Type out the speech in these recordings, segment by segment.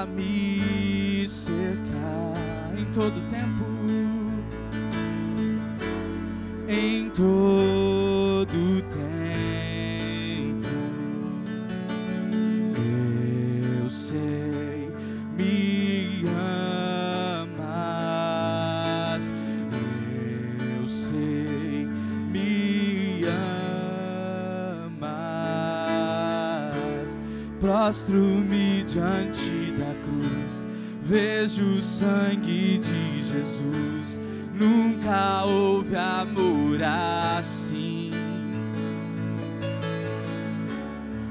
a me cercar em todo tempo, em todo tempo. Eu sei, me amas. Eu sei, me amas. Prostro-me diante da cruz, vejo o sangue de Jesus. Nunca houve amor assim.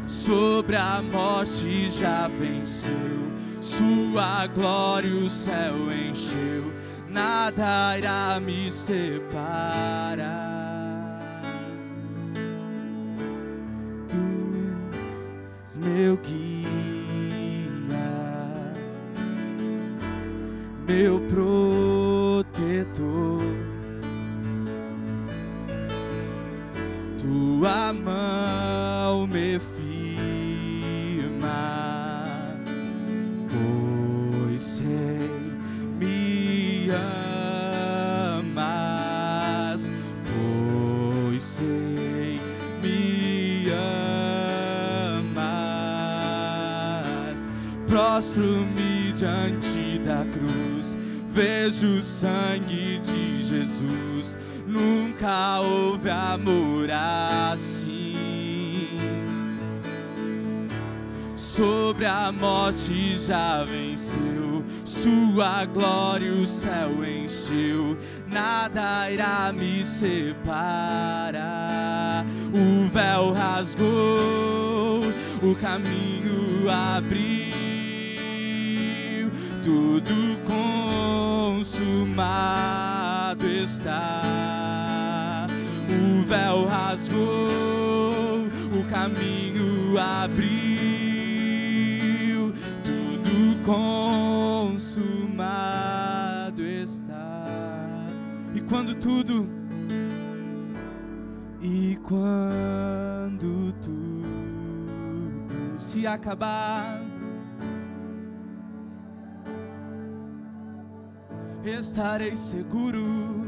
Sobre a morte já venceu, sua glória o céu encheu. Nada irá me separar. Tu és meu guia, meu protetor. Tua mão me firma, pois sei, me amas, pois sei, me amas. Prostro-me diante da cruz, vejo o sangue de Jesus. Nunca houve amor assim. Sobre a morte já venceu, sua glória o céu encheu. Nada irá me separar. O véu rasgou, o caminho abriu, tudo consumado está. O véu rasgou, o caminho abriu, tudo consumado está. E quando tudo se acabar, estarei seguro.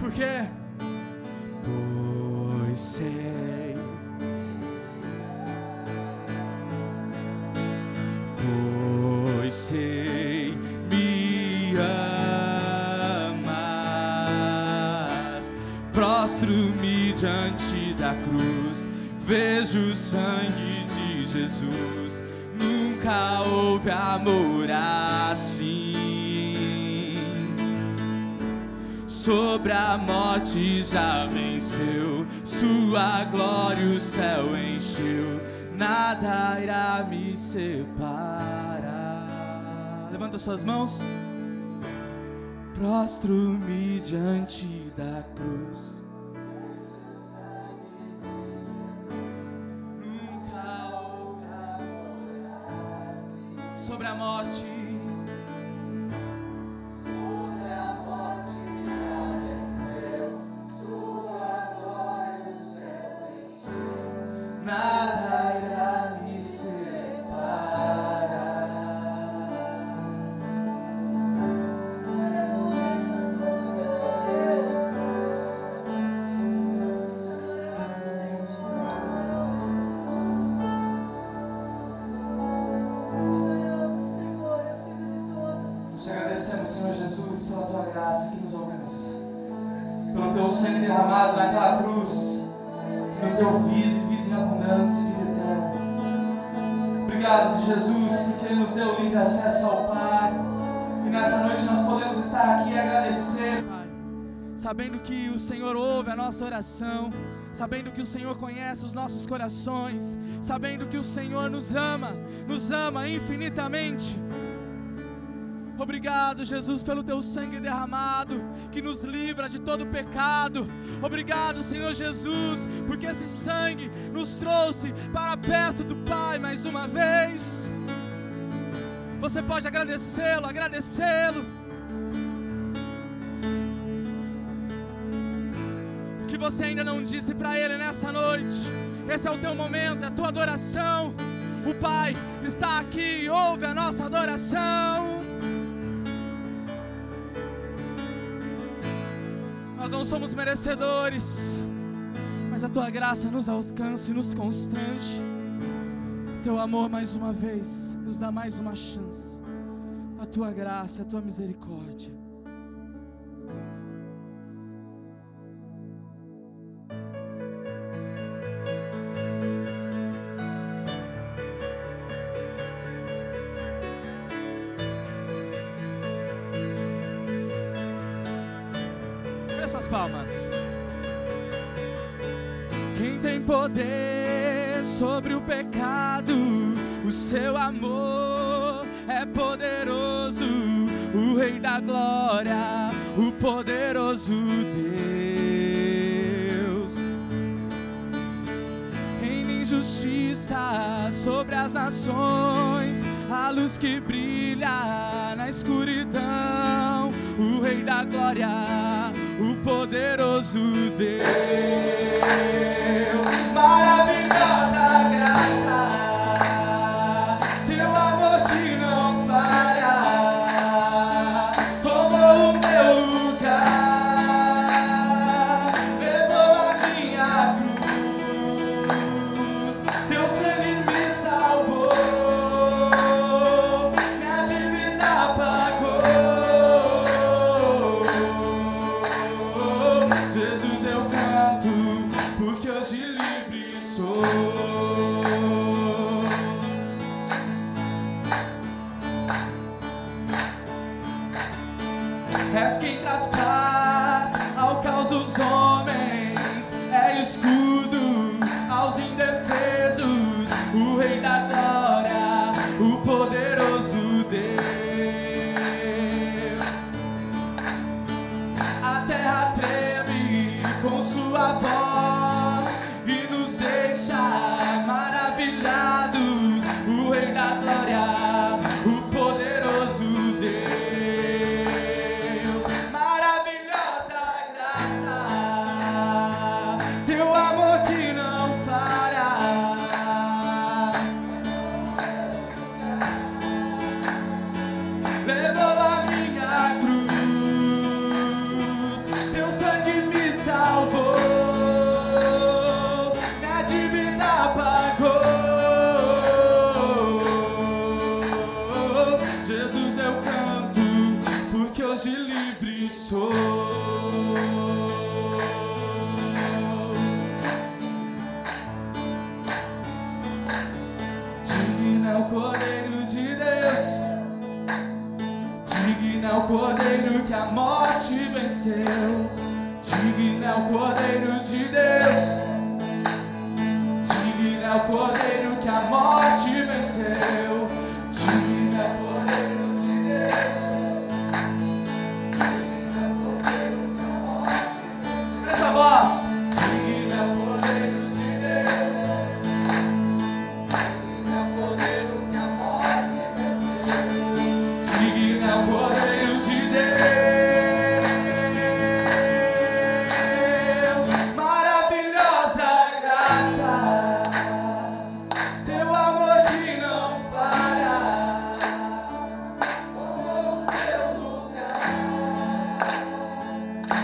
Por quê? Pois sei, pois sei, me amas. Prostro-me diante da cruz, vejo o sangue de Jesus. Nunca houve amor assim. Sobre a morte já venceu, sua glória o céu encheu. Nada irá me separar. Levanta suas mãos. Prostro-me diante da cruz. Nunca houve amor assim. Sobre a morte. Nada irá me separar. Nós te agradecemos, Senhor Jesus, pela tua graça que nos alcança, pelo teu sangue derramado naquela cruz que nos deu vida e vida em abundância e vida eterna. Obrigado, Jesus, porque Ele nos deu livre acesso ao Pai. E nessa noite nós podemos estar aqui e agradecer, Pai, sabendo que o Senhor ouve a nossa oração, sabendo que o Senhor conhece os nossos corações, sabendo que o Senhor nos ama infinitamente. Obrigado, Jesus, pelo teu sangue derramado, que nos livra de todo pecado. Obrigado, Senhor Jesus, porque esse sangue nos trouxe para perto do Pai mais uma vez. Você pode agradecê-lo, agradecê-lo. O que você ainda não disse para Ele nessa noite, Esse é o teu momento, é a tua adoração. O Pai está aqui e ouve a nossa adoração. Nós não somos merecedores, mas a tua graça nos alcança e nos constrange. O teu amor mais uma vez nos dá mais uma chance. A tua graça, a tua misericórdia. Suas palmas. Quem tem poder sobre o pecado, o seu amor é poderoso. O Rei da Glória, o poderoso Deus. Reina em justiça sobre as nações, a luz que brilha na escuridão. O Rei da Glória, o poderoso Deus. Maravilhosa graça, teu amor que não falha, tomou o meu lugar, levou a minha cruz, teu sangue me salvou, minha dívida pagou. Jesus, eu canto, porque hoje livre sou. És quem traz paz ao caos dos homens, é escudo aos indefesos, o Rei da Glória, o poderoso Deus. A terra treme com sua voz e nos deixa maravilhados. O Rei da Glória, o poderoso Deus. Maravilhosa graça, teu amor que não falha, levou a minha cruz, teu sangue me salvou, minha dívida pagou. Jesus, eu canto, porque hoje livre sou. Digno é o Cordeiro de Deus, digno é o Cordeiro que a morte venceu. Digno é o Cordeiro de Deus, digno é o Cordeiro que a morte venceu. Digno é o Cordeiro de Deus, digno é o Cordeiro que a morte venceu. Essa voz. Digno é o Cordeiro de Deus, digno é o Cordeiro que a morte venceu. Digno é o Cordeiro de Deus. Maravilhosa graça, teu amor que não falha, tomou o teu lugar,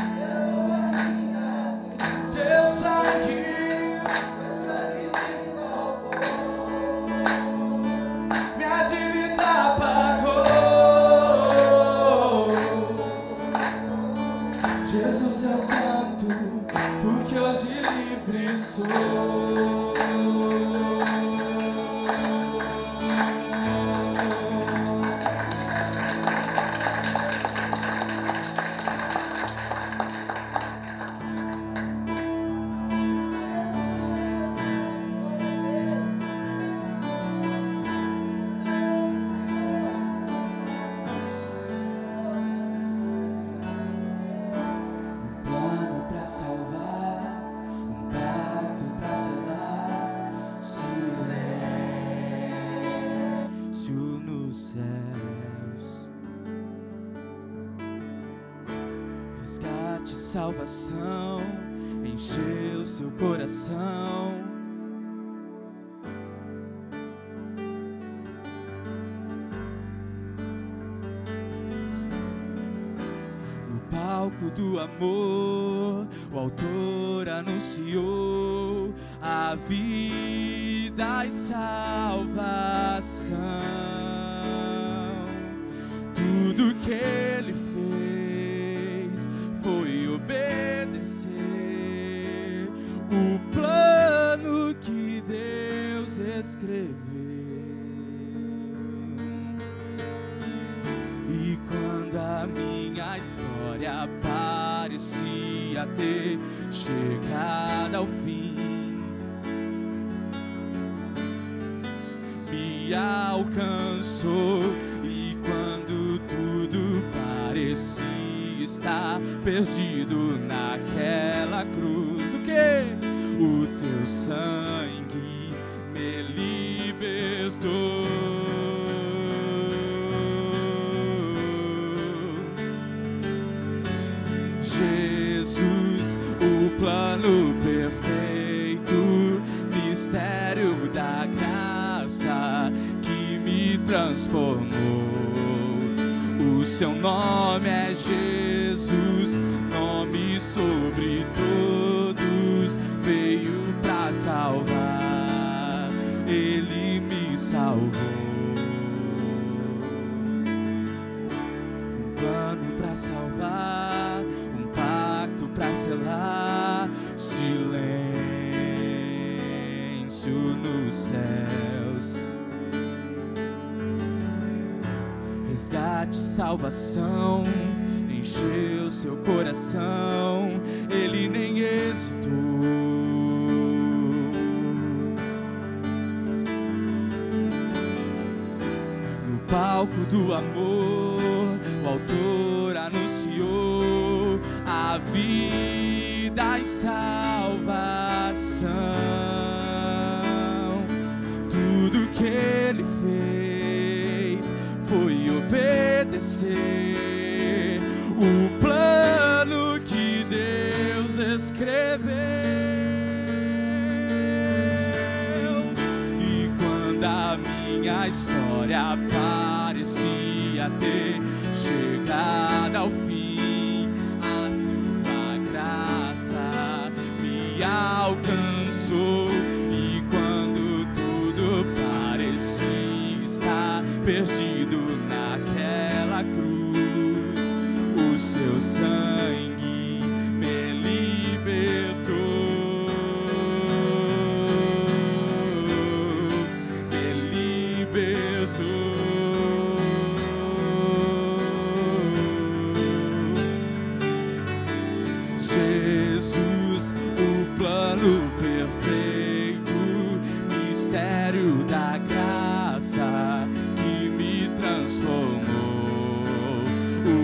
levou a minha cruz, teu sangue me salvou, minha dívida pagou. Jesus, eu canto, porque hoje livre sou. Plano pra salvar, pacto pra selar, silêncio nos céus, resgate, salvação, encheu seu coração. do amor, o autor anunciou a vida e salvação. Tudo que ele fez foi obedecer o plano que Deus escreveu. E quando a minha história parecia ter chegado ao fim, me alcançou. E quando tudo parecia estar perdido naquela cruz, o quê? O teu sangue me libertou. Jesus, o plano perfeito, mistério da graça que me transformou. O seu nome é Jesus, nome sobre todos, veio pra salvar, ele me salvou. Um plano pra salvar, um pacto pra selar, silêncio nos céus. Resgate, salvação, encheu seu coração, ele nem hesitou. No palco do amor, o autor anunciou a vida e salvação. Tudo que ele fez foi obedecer o plano que Deus escreveu. E quando a minha história parecia ter chegado ao fim, a sua graça me alcançou. E quando tudo parecia estar perdido naquela cruz, o seu sangue me libertou, me libertou. Jesus, o plano perfeito, mistério da graça que me transformou.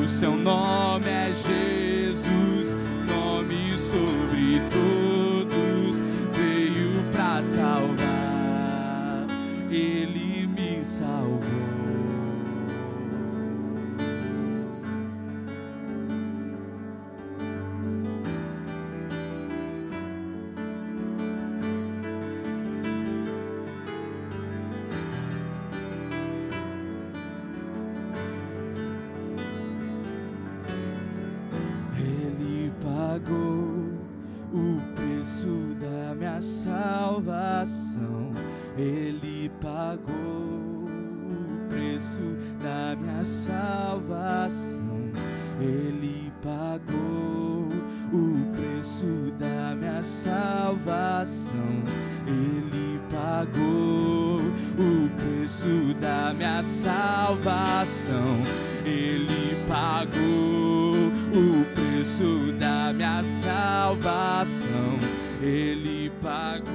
O seu nome é Jesus, nome sobre todos, veio pra salvar, ele me salvou. Pagou o preço da minha salvação. Ele pagou o preço da minha salvação. Ele pagou o preço da minha salvação. Ele pagou o preço da minha salvação. Ele pagou o preço da minha salvação. Ele pagou.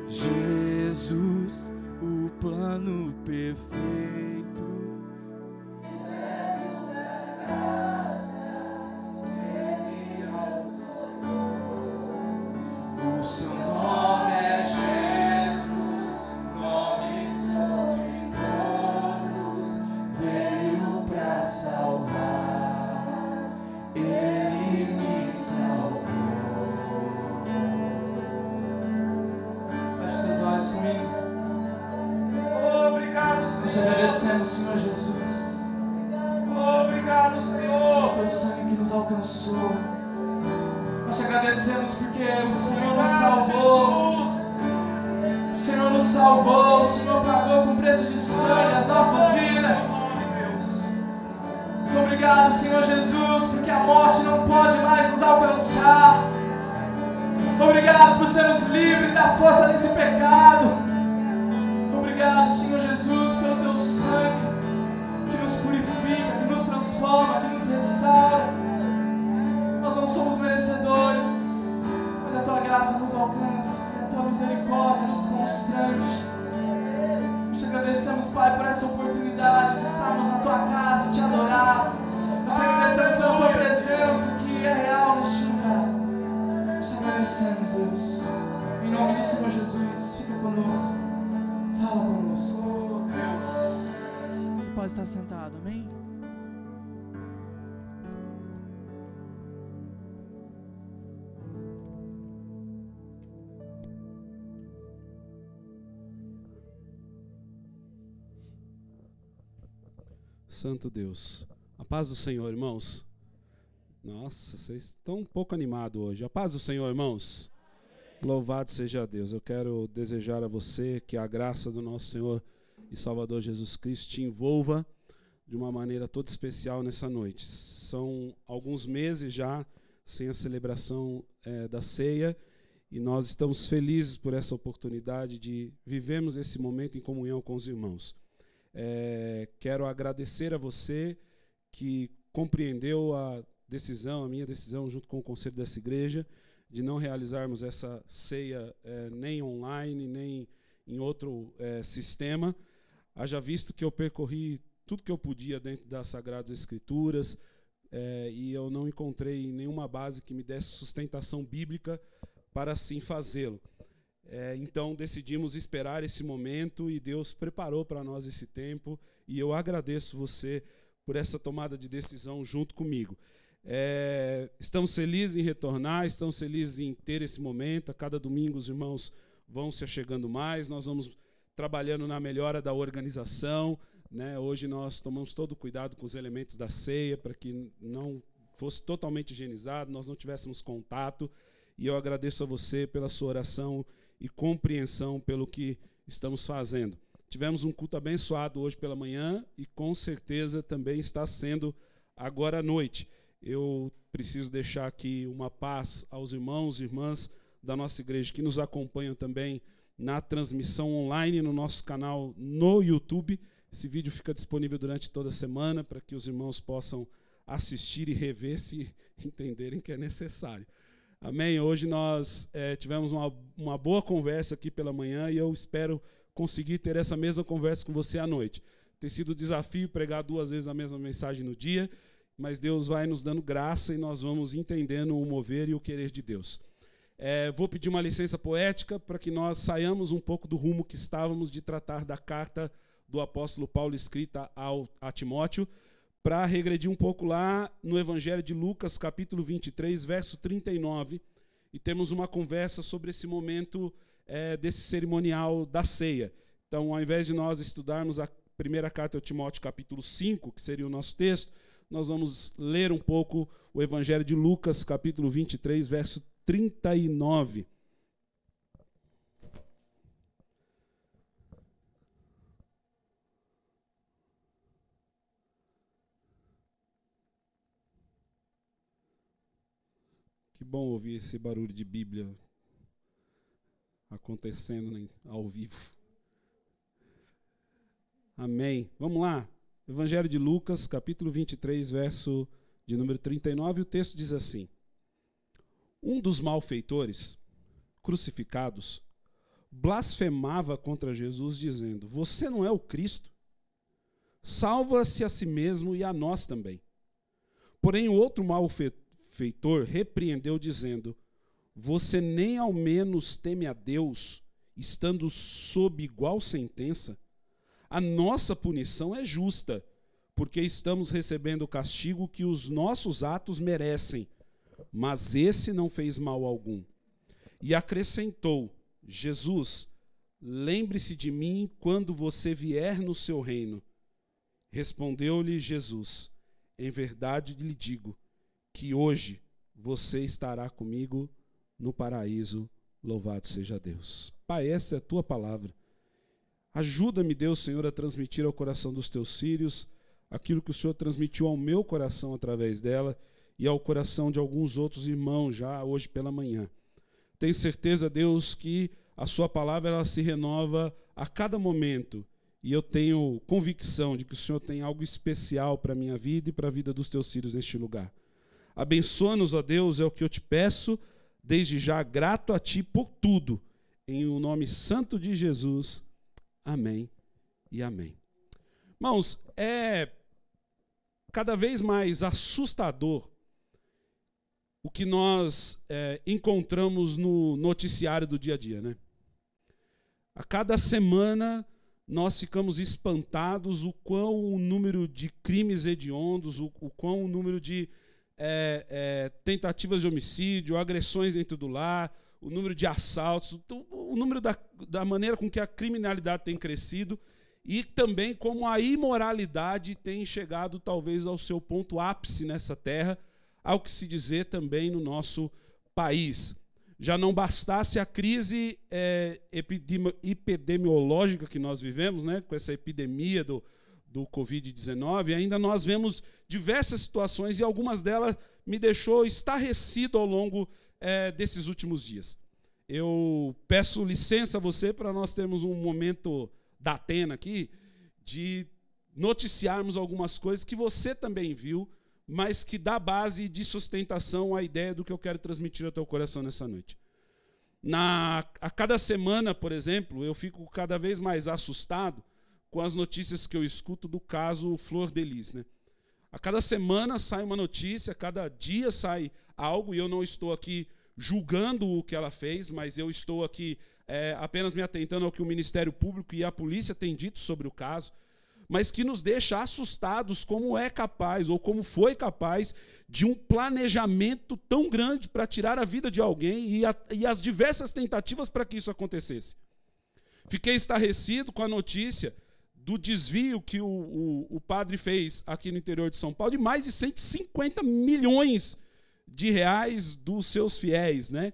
Jesus, o plano perfeito. O seu nome é Jesus, nome sobre todos, veio pra salvar, ele me salvou. Feche seus olhos comigo. Obrigado, Senhor. abençoou. Nós te agradecemos porque o Senhor nos salvou. O Senhor nos salvou. O Senhor pagou com preço de sangue as nossas vidas. Obrigado, Senhor Jesus, porque a morte não pode mais nos alcançar. Obrigado por sermos livres da força desse pecado. Obrigado, Senhor Jesus, pelo teu sangue que nos purifica, que nos transforma, que nos restaura. Nós não somos merecedores, mas a tua graça nos alcança e a tua misericórdia nos constrange. Nós te agradecemos, Pai, por essa oportunidade de estarmos na tua casa e te adorar. Nós te agradecemos pela tua presença que é real neste lugar. Nós te agradecemos, Deus. Em nome do Senhor Jesus, fica conosco. Fala conosco. Você pode estar sentado, amém? Santo Deus. A paz do Senhor, irmãos. Nossa, vocês estão um pouco animados hoje. A paz do Senhor, irmãos. Louvado seja Deus. Eu quero desejar a você que a graça do nosso Senhor e Salvador Jesus Cristo te envolva de uma maneira toda especial nessa noite. São alguns meses já sem a celebração da ceia e nós estamos felizes por essa oportunidade de vivermos esse momento em comunhão com os irmãos. Quero agradecer a você que compreendeu a minha decisão junto com o conselho dessa igreja, de não realizarmos essa ceia nem online, nem em outro sistema. Haja visto que eu percorri tudo que eu podia dentro das Sagradas Escrituras e eu não encontrei nenhuma base que me desse sustentação bíblica para assim fazê-lo. Então decidimos esperar esse momento e Deus preparou para nós esse tempo e eu agradeço você por essa tomada de decisão junto comigo. Estamos felizes em retornar, estamos felizes em ter esse momento. A cada domingo os irmãos vão se achegando mais, nós vamos trabalhando na melhora da organização, né? Hoje nós tomamos todo o cuidado com os elementos da ceia para que não fosse totalmente higienizado, nós não tivéssemos contato, e eu agradeço a você pela sua oração e compreensão pelo que estamos fazendo. Tivemos um culto abençoado hoje pela manhã e com certeza também está sendo agora à noite. Eu preciso deixar aqui uma paz aos irmãos e irmãs da nossa igreja que nos acompanham também na transmissão online no nosso canal no YouTube. Esse vídeo fica disponível durante toda a semana para que os irmãos possam assistir e rever se entenderem que é necessário. Amém? Hoje nós tivemos uma boa conversa aqui pela manhã e eu espero conseguir ter essa mesma conversa com você à noite. Tem sido um desafio pregar 2 vezes a mesma mensagem no dia, mas Deus vai nos dando graça e nós vamos entendendo o mover e o querer de Deus. Vou pedir uma licença poética para que nós saiamos um pouco do rumo que estávamos de tratar da carta do apóstolo Paulo escrita a Timóteo, para regredir um pouco lá no Evangelho de Lucas, capítulo 23, verso 39, e temos uma conversa sobre esse momento desse cerimonial da ceia. Então, ao invés de nós estudarmos a primeira carta de Timóteo, capítulo 5, que seria o nosso texto, nós vamos ler um pouco o Evangelho de Lucas, capítulo 23, verso 39. Que bom ouvir esse barulho de Bíblia acontecendo ao vivo. Amém. Vamos lá. Evangelho de Lucas, capítulo 23, verso de número 39, o texto diz assim: Um dos malfeitores, crucificados, blasfemava contra Jesus, dizendo: Você não é o Cristo? Salva-se a si mesmo e a nós também. Porém, o outro malfeitor repreendeu, dizendo: Você nem ao menos teme a Deus, estando sob igual sentença? A nossa punição é justa, porque estamos recebendo o castigo que os nossos atos merecem, mas esse não fez mal algum. E acrescentou: Jesus, lembre-se de mim quando você vier no seu reino. Respondeu-lhe Jesus: Em verdade lhe digo que hoje você estará comigo no paraíso. Louvado seja Deus. Pai, essa é a tua palavra. Ajuda-me, Deus, Senhor, a transmitir ao coração dos teus filhos aquilo que o Senhor transmitiu ao meu coração através dela e ao coração de alguns outros irmãos já hoje pela manhã. Tenho certeza, Deus, que a sua palavra ela se renova a cada momento e eu tenho convicção de que o Senhor tem algo especial para a minha vida e para a vida dos teus filhos neste lugar. Abençoa-nos, ó Deus, é o que eu te peço, desde já grato a Ti por tudo, em o nome santo de Jesus. Amém e amém. Irmãos, é cada vez mais assustador o que nós encontramos no noticiário do dia a dia, né? A cada semana nós ficamos espantados o quão o número de crimes hediondos, o quão o número de tentativas de homicídio, agressões dentro do lar, o número de assaltos, o número da maneira com que a criminalidade tem crescido e também como a imoralidade tem chegado talvez ao seu ponto ápice nessa terra, ao que se dizer também no nosso país. Já não bastasse a crise epidemiológica que nós vivemos, né, com essa epidemia do Covid-19, ainda nós vemos diversas situações e algumas delas me deixou estarrecido ao longo desses últimos dias. Eu peço licença a você para nós termos um momento da Atena aqui, de noticiarmos algumas coisas que você também viu, mas que dá base de sustentação à ideia do que eu quero transmitir ao teu coração nessa noite. A cada semana, por exemplo, eu fico cada vez mais assustado com as notícias que eu escuto do caso Flor de Lis, né? A cada semana sai uma notícia, a cada dia sai algo, e eu não estou aqui julgando o que ela fez, mas eu estou aqui apenas me atentando ao que o Ministério Público e a polícia têm dito sobre o caso, mas que nos deixa assustados como é capaz, ou como foi capaz, de um planejamento tão grande para tirar a vida de alguém e as diversas tentativas para que isso acontecesse. Fiquei estarrecido com a notícia do desvio que o padre fez aqui no interior de São Paulo, de mais de 150 milhões de reais dos seus fiéis, né?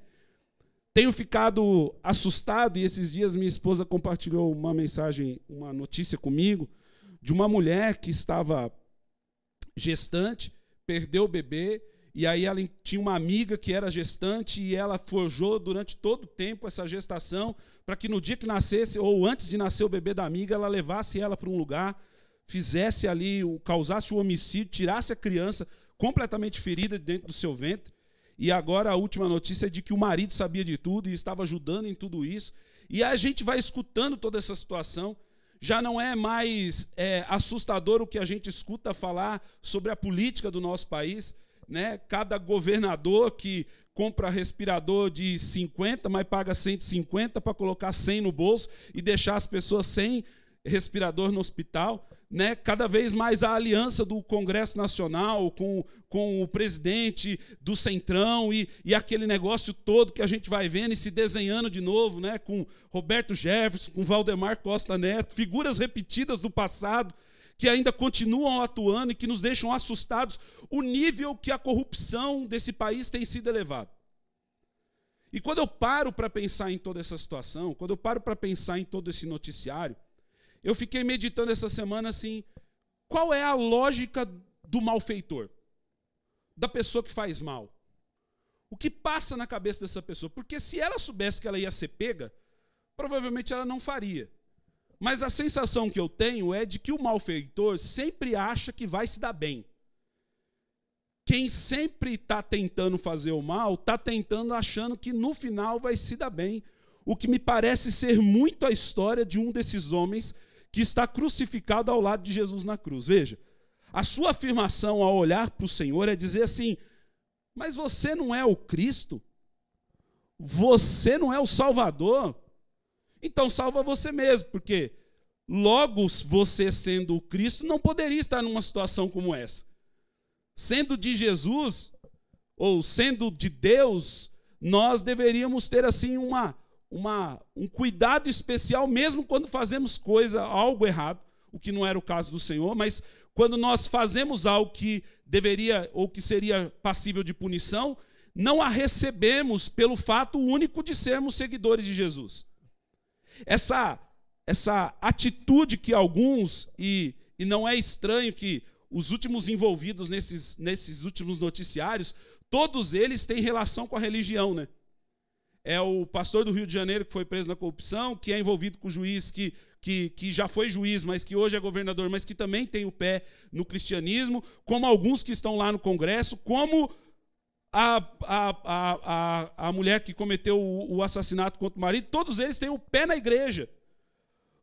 Tenho ficado assustado, e esses dias minha esposa compartilhou uma mensagem, uma notícia comigo, de uma mulher que estava gestante, perdeu o bebê, e aí ela tinha uma amiga que era gestante, e ela forjou durante todo o tempo essa gestação, para que no dia que nascesse, ou antes de nascer o bebê da amiga, ela levasse ela para um lugar, fizesse ali, causasse o homicídio, tirasse a criança completamente ferida dentro do seu ventre. E agora a última notícia é de que o marido sabia de tudo e estava ajudando em tudo isso. E a gente vai escutando toda essa situação. Já não é mais assustador o que a gente escuta falar sobre a política do nosso país, né? Cada governador que compra respirador de 50, mas paga 150 para colocar 100 no bolso e deixar as pessoas sem respirador no hospital, né? Cada vez mais a aliança do Congresso Nacional com o presidente do Centrão e aquele negócio todo que a gente vai vendo e se desenhando de novo, né? Com Roberto Jefferson, com Valdemar Costa Neto, figuras repetidas do passado que ainda continuam atuando e que nos deixam assustados o nível que a corrupção desse país tem sido elevado. E quando eu paro para pensar em toda essa situação, quando eu paro para pensar em todo esse noticiário, eu fiquei meditando essa semana assim, qual é a lógica do malfeitor? Da pessoa que faz mal? O que passa na cabeça dessa pessoa? Porque se ela soubesse que ela ia ser pega, provavelmente ela não faria. Mas a sensação que eu tenho é de que o malfeitor sempre acha que vai se dar bem. Quem sempre está tentando fazer o mal, está tentando achando que no final vai se dar bem. O que me parece ser muito a história de um desses homens que está crucificado ao lado de Jesus na cruz. Veja, a sua afirmação ao olhar para o Senhor é dizer assim, mas você não é o Cristo? Você não é o Salvador? Então salva você mesmo, porque logo você sendo o Cristo não poderia estar numa situação como essa. Sendo de Jesus, ou sendo de Deus, nós deveríamos ter assim um cuidado especial, mesmo quando fazemos algo errado, o que não era o caso do Senhor, mas quando nós fazemos algo que deveria ou que seria passível de punição, não a recebemos pelo fato único de sermos seguidores de Jesus. Essa atitude que alguns, e não é estranho que os últimos envolvidos nesses últimos noticiários, todos eles têm relação com a religião, né? É o pastor do Rio de Janeiro que foi preso na corrupção, que é envolvido com o juiz que já foi juiz, mas que hoje é governador, mas que também tem o pé no cristianismo, como alguns que estão lá no Congresso, como a mulher que cometeu o assassinato contra o marido, todos eles têm o pé na igreja.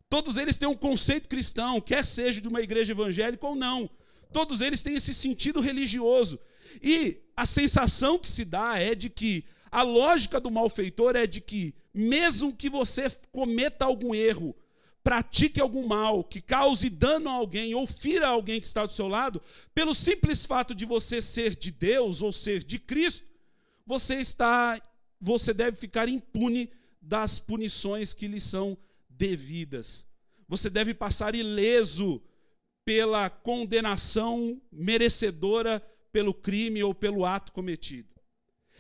Todos eles têm um conceito cristão, quer seja de uma igreja evangélica ou não. Todos eles têm esse sentido religioso. E a sensação que se dá é de que a lógica do malfeitor é de que, mesmo que você cometa algum erro, pratique algum mal, que cause dano a alguém ou fira alguém que está do seu lado, pelo simples fato de você ser de Deus ou ser de Cristo, você deve ficar impune das punições que lhe são devidas. Você deve passar ileso pela condenação merecedora pelo crime ou pelo ato cometido.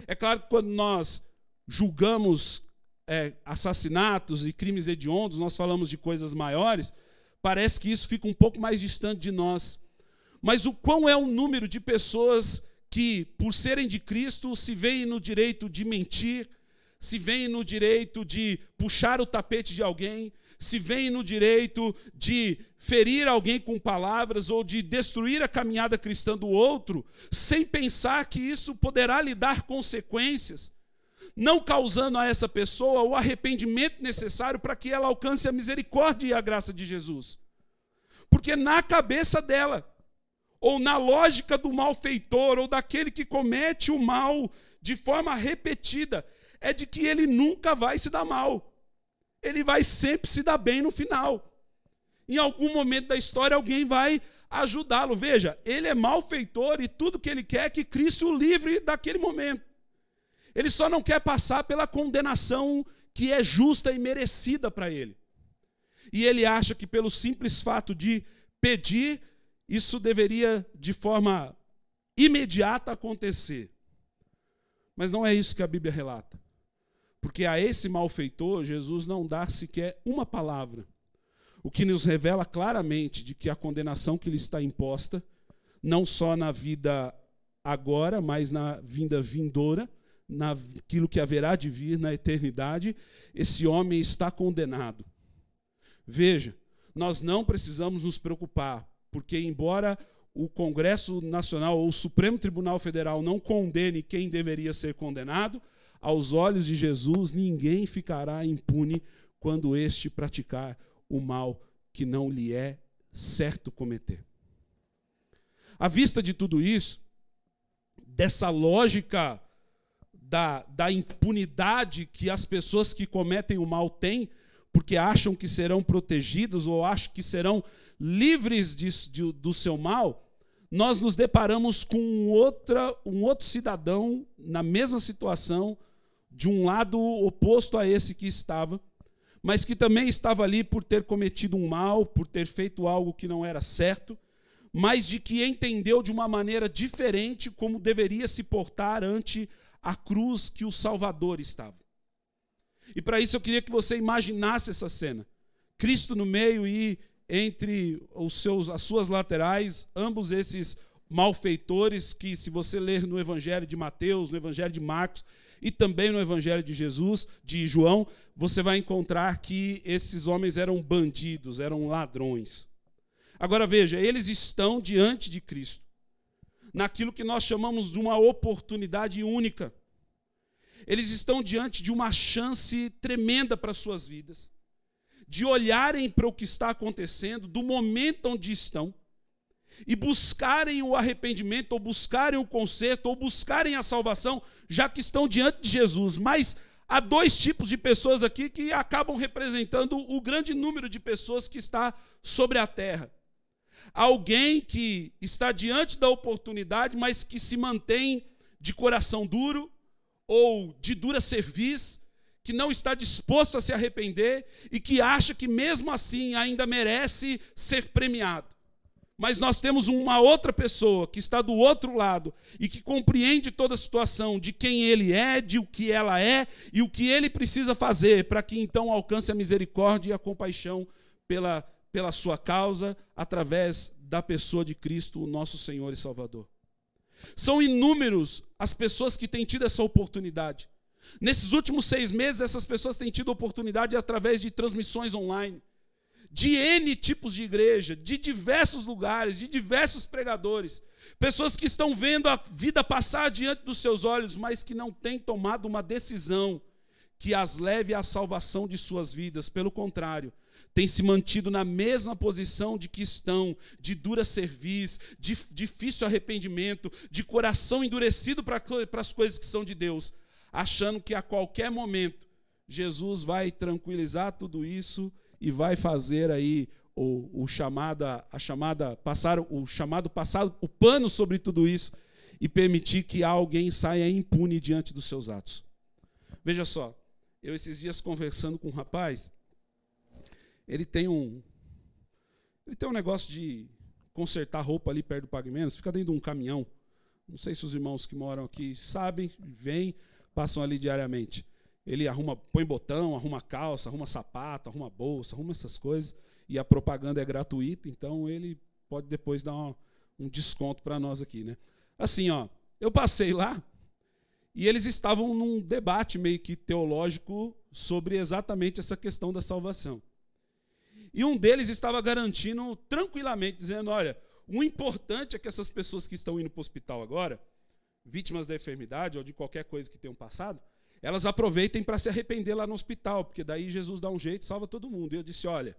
É claro que quando nós julgamos assassinatos e crimes hediondos, nós falamos de coisas maiores, parece que isso fica um pouco mais distante de nós. Mas o quão é o número de pessoas que, por serem de Cristo, se veem no direito de mentir, se veem no direito de puxar o tapete de alguém, se veem no direito de ferir alguém com palavras ou de destruir a caminhada cristã do outro, sem pensar que isso poderá lhe dar consequências, não causando a essa pessoa o arrependimento necessário para que ela alcance a misericórdia e a graça de Jesus. Porque na cabeça dela, ou na lógica do malfeitor, ou daquele que comete o mal de forma repetida, é de que ele nunca vai se dar mal. Ele vai sempre se dar bem no final. Em algum momento da história, alguém vai ajudá-lo. Veja, ele é malfeitor e tudo que ele quer é que Cristo o livre daquele momento. Ele só não quer passar pela condenação que é justa e merecida para ele. E ele acha que pelo simples fato de pedir, isso deveria de forma imediata acontecer. Mas não é isso que a Bíblia relata. Porque a esse malfeitor, Jesus não dá sequer uma palavra. O que nos revela claramente de que a condenação que lhe está imposta, não só na vida agora, mas na vinda vindoura, naquilo que haverá de vir na eternidade, esse homem está condenado. Veja, nós não precisamos nos preocupar, porque embora o Congresso Nacional ou o Supremo Tribunal Federal não condene quem deveria ser condenado, aos olhos de Jesus, ninguém ficará impune quando este praticar o mal que não lhe é certo cometer. À vista de tudo isso, dessa lógica da impunidade que as pessoas que cometem o mal têm, porque acham que serão protegidos ou acham que serão livres do seu mal, nós nos deparamos com um outro cidadão na mesma situação, de um lado oposto a esse que estava, mas que também estava ali por ter cometido um mal, por ter feito algo que não era certo, mas de que entendeu de uma maneira diferente como deveria se portar ante a cruz que o Salvador estava. E para isso eu queria que você imaginasse essa cena. Cristo no meio e entre as suas laterais, ambos esses malfeitores que, se você ler no Evangelho de Mateus, no Evangelho de Marcos e também no Evangelho de João, você vai encontrar que esses homens eram bandidos, eram ladrões. Agora veja, eles estão diante de Cristo, naquilo que nós chamamos de uma oportunidade única. Eles estão diante de uma chance tremenda para as suas vidas, de olharem para o que está acontecendo, do momento onde estão, e buscarem o arrependimento, ou buscarem o conserto, ou buscarem a salvação, já que estão diante de Jesus. Mas há dois tipos de pessoas aqui que acabam representando o grande número de pessoas que está sobre a terra. Alguém que está diante da oportunidade, mas que se mantém de coração duro, ou de dura cerviz, que não está disposto a se arrepender e que acha que mesmo assim ainda merece ser premiado. Mas nós temos uma outra pessoa que está do outro lado e que compreende toda a situação de quem ele é, de o que ela é e o que ele precisa fazer para que então alcance a misericórdia e a compaixão pela sua causa através da pessoa de Cristo, o nosso Senhor e Salvador. São inúmeros as pessoas que têm tido essa oportunidade. Nesses últimos 6 meses, essas pessoas têm tido oportunidade através de transmissões online, de N tipos de igreja, de diversos lugares, de diversos pregadores. Pessoas que estão vendo a vida passar diante dos seus olhos, mas que não têm tomado uma decisão que as leve à salvação de suas vidas. Pelo contrário, têm se mantido na mesma posição de que estão, de dura cerviz, de difícil arrependimento, de coração endurecido para as coisas que são de Deus, achando que a qualquer momento Jesus vai tranquilizar tudo isso e vai fazer aí passar o pano sobre tudo isso e permitir que alguém saia impune diante dos seus atos. Veja só, eu esses dias conversando com um rapaz, ele tem um negócio de consertar roupa ali perto do Pague Menos, fica dentro de um caminhão. Não sei se os irmãos que moram aqui sabem, vêm, passam ali diariamente. Ele põe botão, arruma calça, arruma sapato, arruma bolsa, arruma essas coisas, e a propaganda é gratuita, então ele pode depois dar um desconto para nós aqui, né? Assim, ó, eu passei lá e eles estavam num debate meio que teológico sobre exatamente essa questão da salvação. E um deles estava garantindo tranquilamente, dizendo, olha, o importante é que essas pessoas que estão indo para o hospital agora, vítimas da enfermidade ou de qualquer coisa que tenham passado, elas aproveitem para se arrepender lá no hospital, porque daí Jesus dá um jeito e salva todo mundo. E eu disse, olha,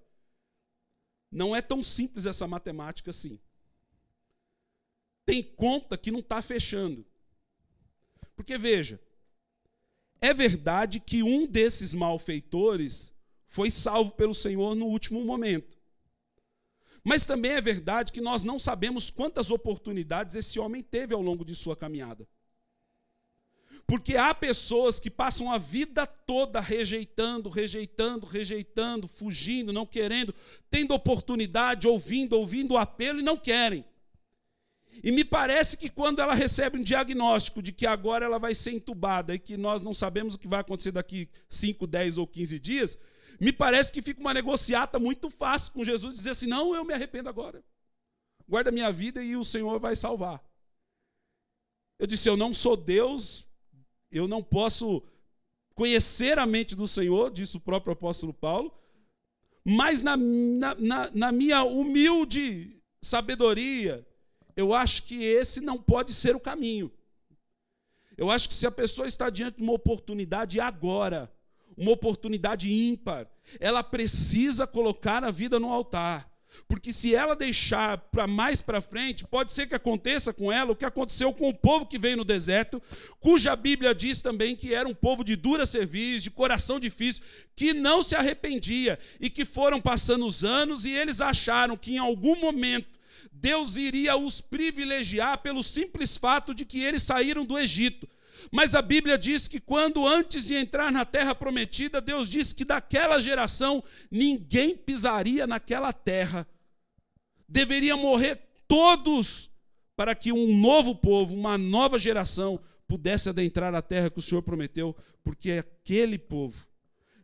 não é tão simples essa matemática assim. Tem conta que não está fechando. Porque, veja, é verdade que um desses malfeitores foi salvo pelo Senhor no último momento. Mas também é verdade que nós não sabemos quantas oportunidades esse homem teve ao longo de sua caminhada. Porque há pessoas que passam a vida toda rejeitando, fugindo, não querendo, tendo oportunidade, ouvindo o apelo e não querem. E me parece que quando ela recebe um diagnóstico de que agora ela vai ser entubada e que nós não sabemos o que vai acontecer daqui 5, 10 ou 15 dias, me parece que fica uma negociata muito fácil com Jesus, dizer assim, não, eu me arrependo agora. Guarda minha vida e o Senhor vai salvar. Eu disse, eu não sou Deus, eu não posso conhecer a mente do Senhor, disse o próprio apóstolo Paulo, mas na minha humilde sabedoria, eu acho que esse não pode ser o caminho. Eu acho que se a pessoa está diante de uma oportunidade agora, uma oportunidade ímpar, ela precisa colocar a vida no altar. Porque se ela deixar para mais para frente, pode ser que aconteça com ela o que aconteceu com o povo que veio no deserto, cuja Bíblia diz também que era um povo de dura cerviz, de coração difícil, que não se arrependia e que foram passando os anos e eles acharam que em algum momento Deus iria os privilegiar pelo simples fato de que eles saíram do Egito. Mas a Bíblia diz que quando antes de entrar na terra prometida, Deus disse que daquela geração ninguém pisaria naquela terra. Deveriam morrer todos para que um novo povo, uma nova geração pudesse adentrar a terra que o Senhor prometeu, porque aquele povo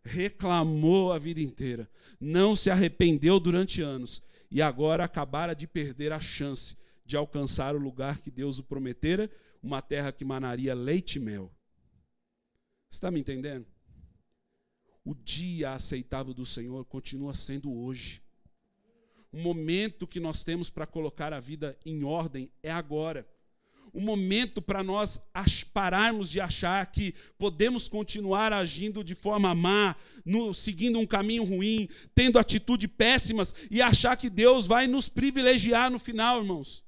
reclamou a vida inteira, não se arrependeu durante anos e agora acabara de perder a chance de alcançar o lugar que Deus o prometera, uma terra que manaria leite e mel. Você está me entendendo? O dia aceitável do Senhor continua sendo hoje. O momento que nós temos para colocar a vida em ordem é agora. O momento para nós pararmos de achar que podemos continuar agindo de forma má, seguindo um caminho ruim, tendo atitudes péssimas e achar que Deus vai nos privilegiar no final, irmãos.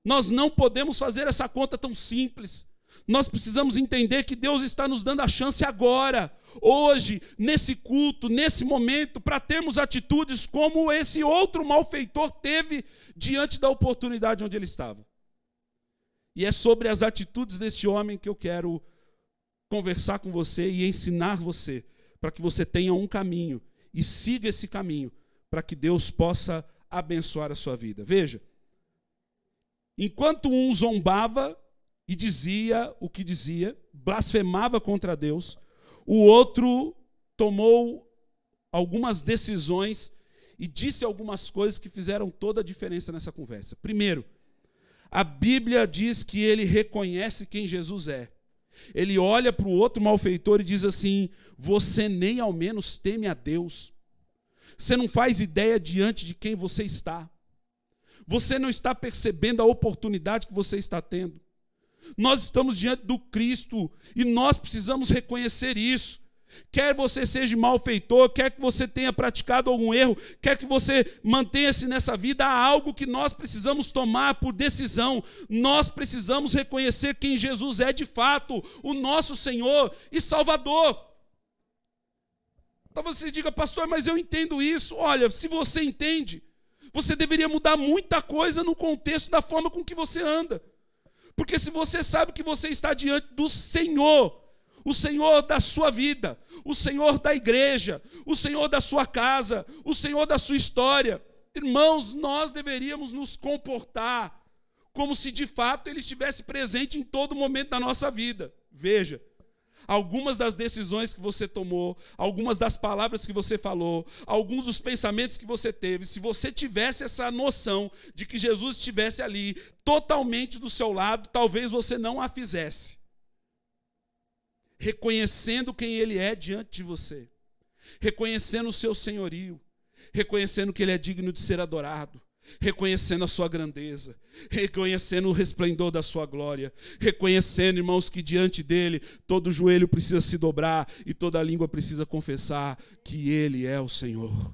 Nós não podemos fazer essa conta tão simples. Nós precisamos entender que Deus está nos dando a chance agora, hoje, nesse culto, nesse momento, para termos atitudes como esse outro malfeitor teve diante da oportunidade onde ele estava. E é sobre as atitudes desse homem que eu quero conversar com você e ensinar você, para que você tenha um caminho e siga esse caminho, para que Deus possa abençoar a sua vida. Veja, enquanto um zombava e dizia o que dizia, blasfemava contra Deus, o outro tomou algumas decisões e disse algumas coisas que fizeram toda a diferença nessa conversa. Primeiro, a Bíblia diz que ele reconhece quem Jesus é. Ele olha para o outro malfeitor e diz assim: você nem ao menos teme a Deus. Você não faz ideia diante de quem você está. Você não está percebendo a oportunidade que você está tendo. Nós estamos diante do Cristo e nós precisamos reconhecer isso. Quer você seja malfeitor, quer que você tenha praticado algum erro, quer que você mantenha-se nessa vida, há algo que nós precisamos tomar por decisão. Nós precisamos reconhecer quem Jesus é de fato, o nosso Senhor e Salvador. Talvez você diga: pastor, mas eu entendo isso. Olha, se você entende, você deveria mudar muita coisa no contexto da forma com que você anda. Porque se você sabe que você está diante do Senhor, o Senhor da sua vida, o Senhor da igreja, o Senhor da sua casa, o Senhor da sua história, irmãos, nós deveríamos nos comportar como se de fato Ele estivesse presente em todo momento da nossa vida. Veja, algumas das decisões que você tomou, algumas das palavras que você falou, alguns dos pensamentos que você teve, se você tivesse essa noção de que Jesus estivesse ali, totalmente do seu lado, talvez você não a fizesse. Reconhecendo quem Ele é diante de você, reconhecendo o seu senhorio, reconhecendo que Ele é digno de ser adorado, reconhecendo a sua grandeza, reconhecendo o resplendor da sua glória, reconhecendo, irmãos, que diante dEle todo joelho precisa se dobrar e toda língua precisa confessar que Ele é o Senhor.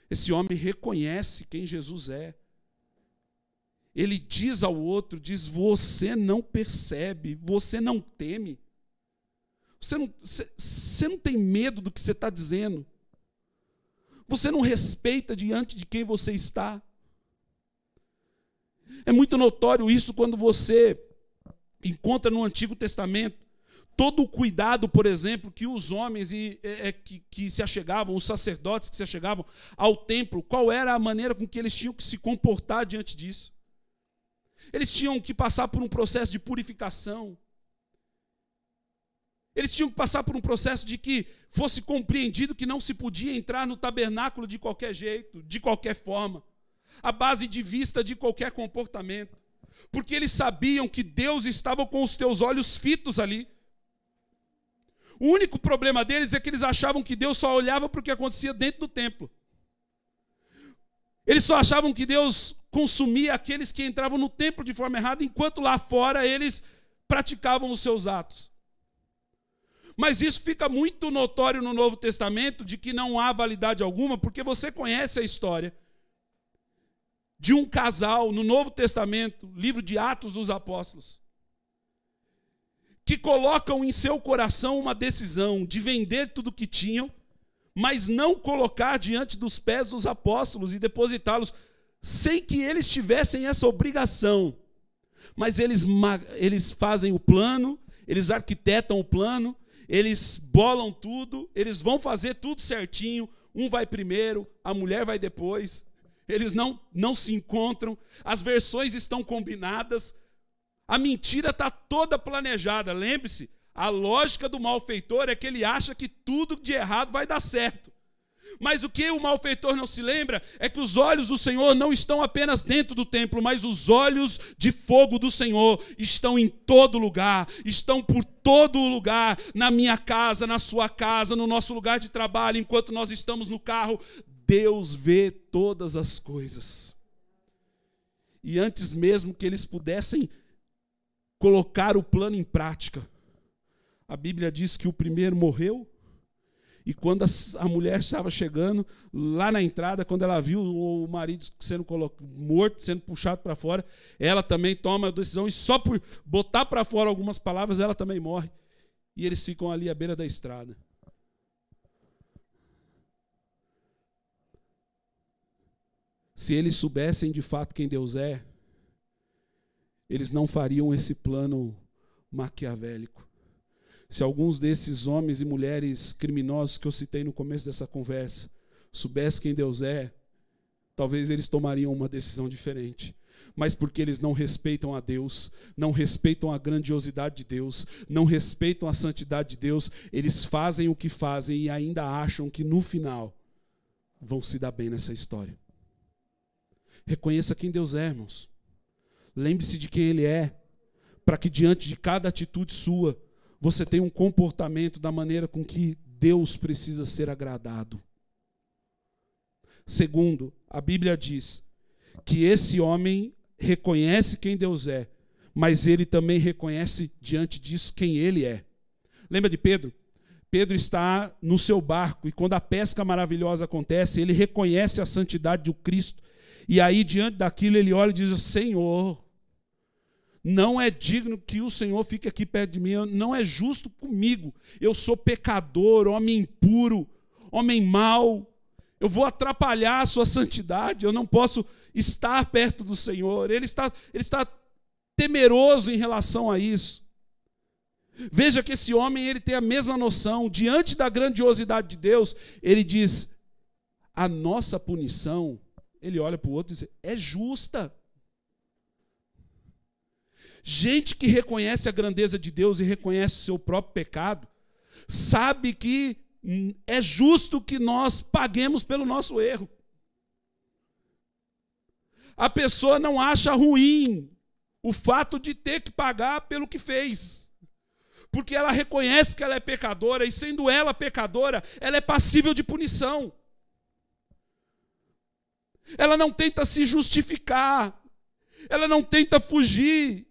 Esse homem reconhece quem Jesus é. Ele diz ao outro, diz: você não percebe, você não teme, você não tem medo do que você está dizendo, você não respeita diante de quem você está. É muito notório isso quando você encontra no Antigo Testamento todo o cuidado, por exemplo, que os homens que se achegavam, os sacerdotes que se achegavam ao templo, qual era a maneira com que eles tinham que se comportar diante disso. Eles tinham que passar por um processo de purificação. Eles tinham que passar por um processo de que fosse compreendido que não se podia entrar no tabernáculo de qualquer jeito, de qualquer forma, à base de vista de qualquer comportamento. Porque eles sabiam que Deus estava com os teus olhos fitos ali. O único problema deles é que eles achavam que Deus só olhava para o que acontecia dentro do templo. Eles só achavam que Deus consumia aqueles que entravam no templo de forma errada, enquanto lá fora eles praticavam os seus atos. Mas isso fica muito notório no Novo Testamento, de que não há validade alguma, porque você conhece a história de um casal no Novo Testamento, livro de Atos dos Apóstolos, que colocam em seu coração uma decisão de vender tudo o que tinham, mas não colocar diante dos pés dos apóstolos e depositá-los, sem que eles tivessem essa obrigação. Mas eles fazem o plano, eles arquitetam o plano, eles bolam tudo, eles vão fazer tudo certinho, um vai primeiro, a mulher vai depois, eles não se encontram, as versões estão combinadas, a mentira está toda planejada. Lembre-se, a lógica do malfeitor é que ele acha que tudo de errado vai dar certo. Mas o que o malfeitor não se lembra é que os olhos do Senhor não estão apenas dentro do templo, mas os olhos de fogo do Senhor estão em todo lugar, estão por todo lugar, na minha casa, na sua casa, no nosso lugar de trabalho, enquanto nós estamos no carro. Deus vê todas as coisas. E antes mesmo que eles pudessem colocar o plano em prática, a Bíblia diz que o primeiro morreu, e quando a mulher estava chegando, lá na entrada, quando ela viu o marido sendo morto, sendo puxado para fora, ela também toma a decisão, e só por botar para fora algumas palavras, ela também morre. E eles ficam ali à beira da estrada. Se eles soubessem de fato quem Deus é, eles não fariam esse plano maquiavélico. Se alguns desses homens e mulheres criminosos que eu citei no começo dessa conversa soubessem quem Deus é, talvez eles tomariam uma decisão diferente. Mas porque eles não respeitam a Deus, não respeitam a grandiosidade de Deus, não respeitam a santidade de Deus, eles fazem o que fazem e ainda acham que no final vão se dar bem nessa história. Reconheça quem Deus é, irmãos. Lembre-se de quem Ele é, para que diante de cada atitude sua, você tenha um comportamento da maneira com que Deus precisa ser agradado. Segundo, a Bíblia diz que esse homem reconhece quem Deus é, mas ele também reconhece diante disso quem ele é. Lembra de Pedro? Pedro está no seu barco e quando a pesca maravilhosa acontece, ele reconhece a santidade do Cristo. E aí, diante daquilo, ele olha e diz: Senhor, não é digno que o Senhor fique aqui perto de mim, não é justo comigo. Eu sou pecador, homem impuro, homem mau. Eu vou atrapalhar a sua santidade, eu não posso estar perto do Senhor. Ele está temeroso em relação a isso. Veja que esse homem ele tem a mesma noção. Diante da grandiosidade de Deus, ele diz, a nossa punição, ele olha para o outro e diz, é justa. Gente que reconhece a grandeza de Deus e reconhece o seu próprio pecado, sabe que é justo que nós paguemos pelo nosso erro. A pessoa não acha ruim o fato de ter que pagar pelo que fez, porque ela reconhece que ela é pecadora, e sendo ela pecadora, ela é passível de punição. Ela não tenta se justificar, ela não tenta fugir,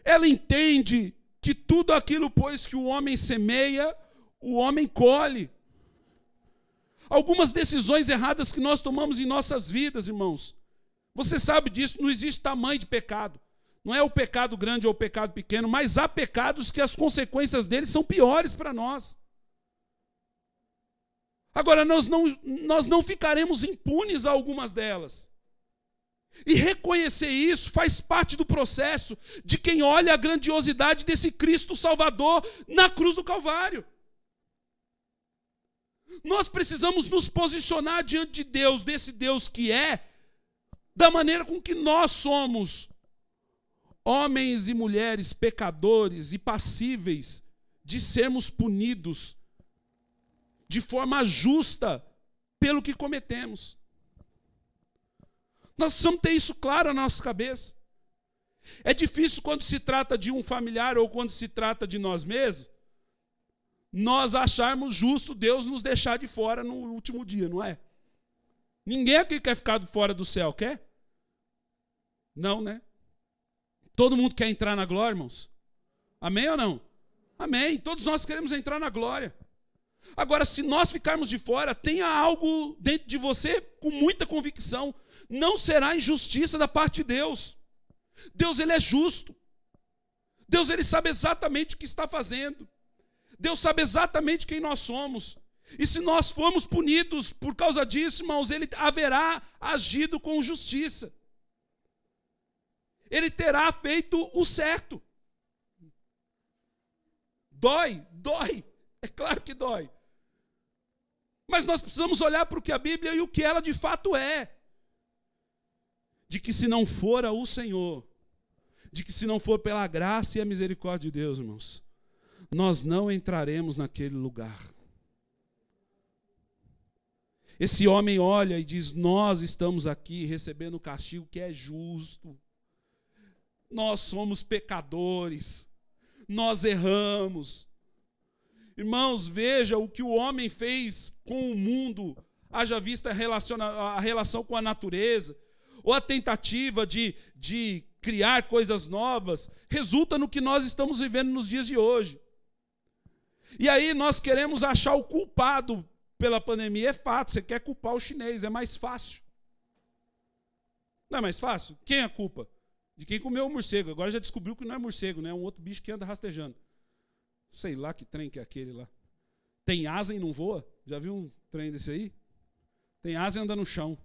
ela entende que tudo aquilo, pois, que o homem semeia, o homem colhe. Algumas decisões erradas que nós tomamos em nossas vidas, irmãos, você sabe disso, não existe tamanho de pecado. Não é o pecado grande ou o pecado pequeno, mas há pecados que as consequências deles são piores para nós. Agora, nós não ficaremos impunes a algumas delas. E reconhecer isso faz parte do processo de quem olha a grandiosidade desse Cristo Salvador na cruz do Calvário. Nós precisamos nos posicionar diante de Deus, desse Deus que é, da maneira com que nós somos, homens e mulheres pecadores e passíveis de sermos punidos de forma justa pelo que cometemos. Nós precisamos ter isso claro na nossa cabeça. É difícil quando se trata de um familiar ou quando se trata de nós mesmos, nós acharmos justo Deus nos deixar de fora no último dia, não é? Ninguém aqui quer ficar fora do céu, quer? Não, né? Todo mundo quer entrar na glória, irmãos? Amém ou não? Amém. Todos nós queremos entrar na glória. Agora, se nós ficarmos de fora, tenha algo dentro de você com muita convicção. Não será injustiça da parte de Deus. Deus, ele é justo. Deus, ele sabe exatamente o que está fazendo. Deus sabe exatamente quem nós somos. E se nós formos punidos por causa disso, irmãos, ele haverá agido com justiça. Ele terá feito o certo. Dói, dói. É claro que dói. Mas nós precisamos olhar para o que a Bíblia e o que ela de fato é. De que se não for o Senhor, de que se não for pela graça e a misericórdia de Deus, irmãos, nós não entraremos naquele lugar. Esse homem olha e diz, nós estamos aqui recebendo o castigo que é justo. Nós somos pecadores. Nós erramos. Irmãos, veja o que o homem fez com o mundo, haja vista a relação com a natureza, ou a tentativa de criar coisas novas, resulta no que nós estamos vivendo nos dias de hoje. E aí nós queremos achar o culpado pela pandemia. É fato, você quer culpar o chinês, é mais fácil. Não é mais fácil? Quem é a culpa? De quem comeu o morcego. Agora já descobriu que não é morcego, né? É um outro bicho que anda rastejando. Sei lá que trem que é aquele lá. Tem asa e não voa? Já viu um trem desse aí? Tem asa e anda no chão.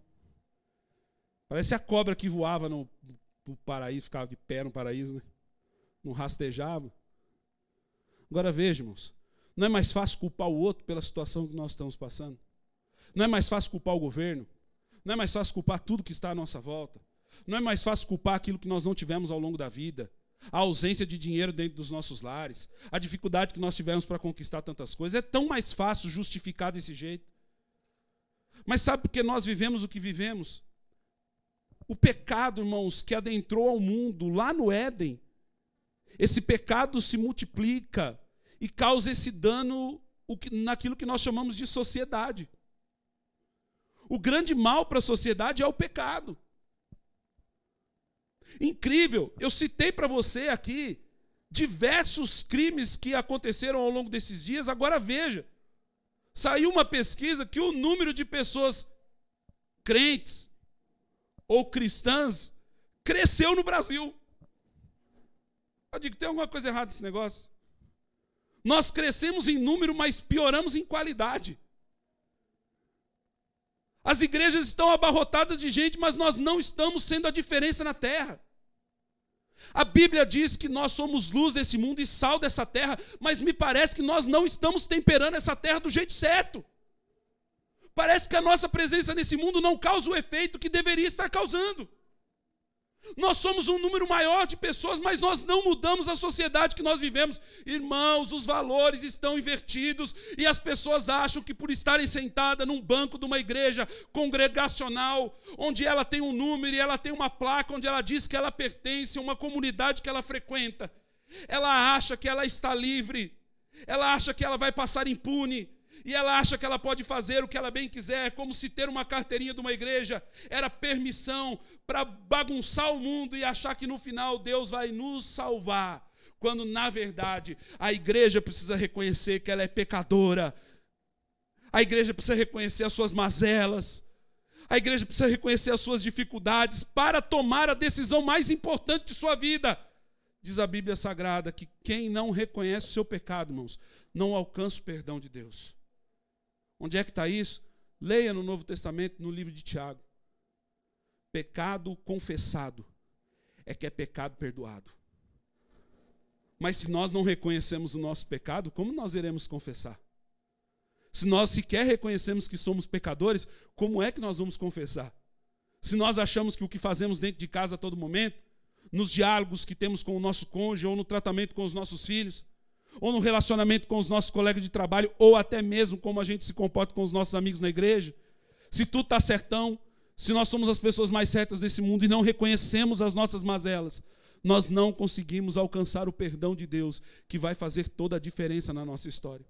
Parece a cobra que voava no paraíso, ficava de pé no paraíso, né? não rastejava. Agora veja, irmãos, não é mais fácil culpar o outro pela situação que nós estamos passando? Não é mais fácil culpar o governo? Não é mais fácil culpar tudo que está à nossa volta? Não é mais fácil culpar aquilo que nós não tivemos ao longo da vida? A ausência de dinheiro dentro dos nossos lares, a dificuldade que nós tivemos para conquistar tantas coisas. É tão mais fácil justificar desse jeito. Mas sabe por que nós vivemos o que vivemos? O pecado, irmãos, que adentrou ao mundo lá no Éden, esse pecado se multiplica e causa esse dano naquilo que nós chamamos de sociedade. O grande mal para a sociedade é o pecado. Incrível, eu citei para você aqui diversos crimes que aconteceram ao longo desses dias. Agora veja, saiu uma pesquisa que o número de pessoas crentes ou cristãs cresceu no Brasil. Eu digo, tem alguma coisa errada nesse negócio? Nós crescemos em número, mas pioramos em qualidade. As igrejas estão abarrotadas de gente, mas nós não estamos sendo a diferença na terra. A Bíblia diz que nós somos luz desse mundo e sal dessa terra, mas me parece que nós não estamos temperando essa terra do jeito certo. Parece que a nossa presença nesse mundo não causa o efeito que deveria estar causando. Nós somos um número maior de pessoas, mas nós não mudamos a sociedade que nós vivemos. Irmãos, os valores estão invertidos e as pessoas acham que por estarem sentadas num banco de uma igreja congregacional, onde ela tem um número e ela tem uma placa onde ela diz que ela pertence a uma comunidade que ela frequenta, ela acha que ela está livre, ela acha que ela vai passar impune, e ela acha que ela pode fazer o que ela bem quiser, como se ter uma carteirinha de uma igreja era permissão para bagunçar o mundo e achar que no final Deus vai nos salvar, quando na verdade a igreja precisa reconhecer que ela é pecadora, a igreja precisa reconhecer as suas mazelas, a igreja precisa reconhecer as suas dificuldades para tomar a decisão mais importante de sua vida. Diz a Bíblia Sagrada que quem não reconhece o seu pecado, irmãos, não alcança o perdão de Deus. Onde é que está isso? Leia no Novo Testamento, no livro de Tiago. Pecado confessado é que é pecado perdoado. Mas se nós não reconhecemos o nosso pecado, como nós iremos confessar? Se nós sequer reconhecemos que somos pecadores, como é que nós vamos confessar? Se nós achamos que o que fazemos dentro de casa a todo momento, nos diálogos que temos com o nosso cônjuge, ou no tratamento com os nossos filhos, ou no relacionamento com os nossos colegas de trabalho, ou até mesmo como a gente se comporta com os nossos amigos na igreja, se tudo está certão, se nós somos as pessoas mais certas desse mundo e não reconhecemos as nossas mazelas, nós não conseguimos alcançar o perdão de Deus, que vai fazer toda a diferença na nossa história.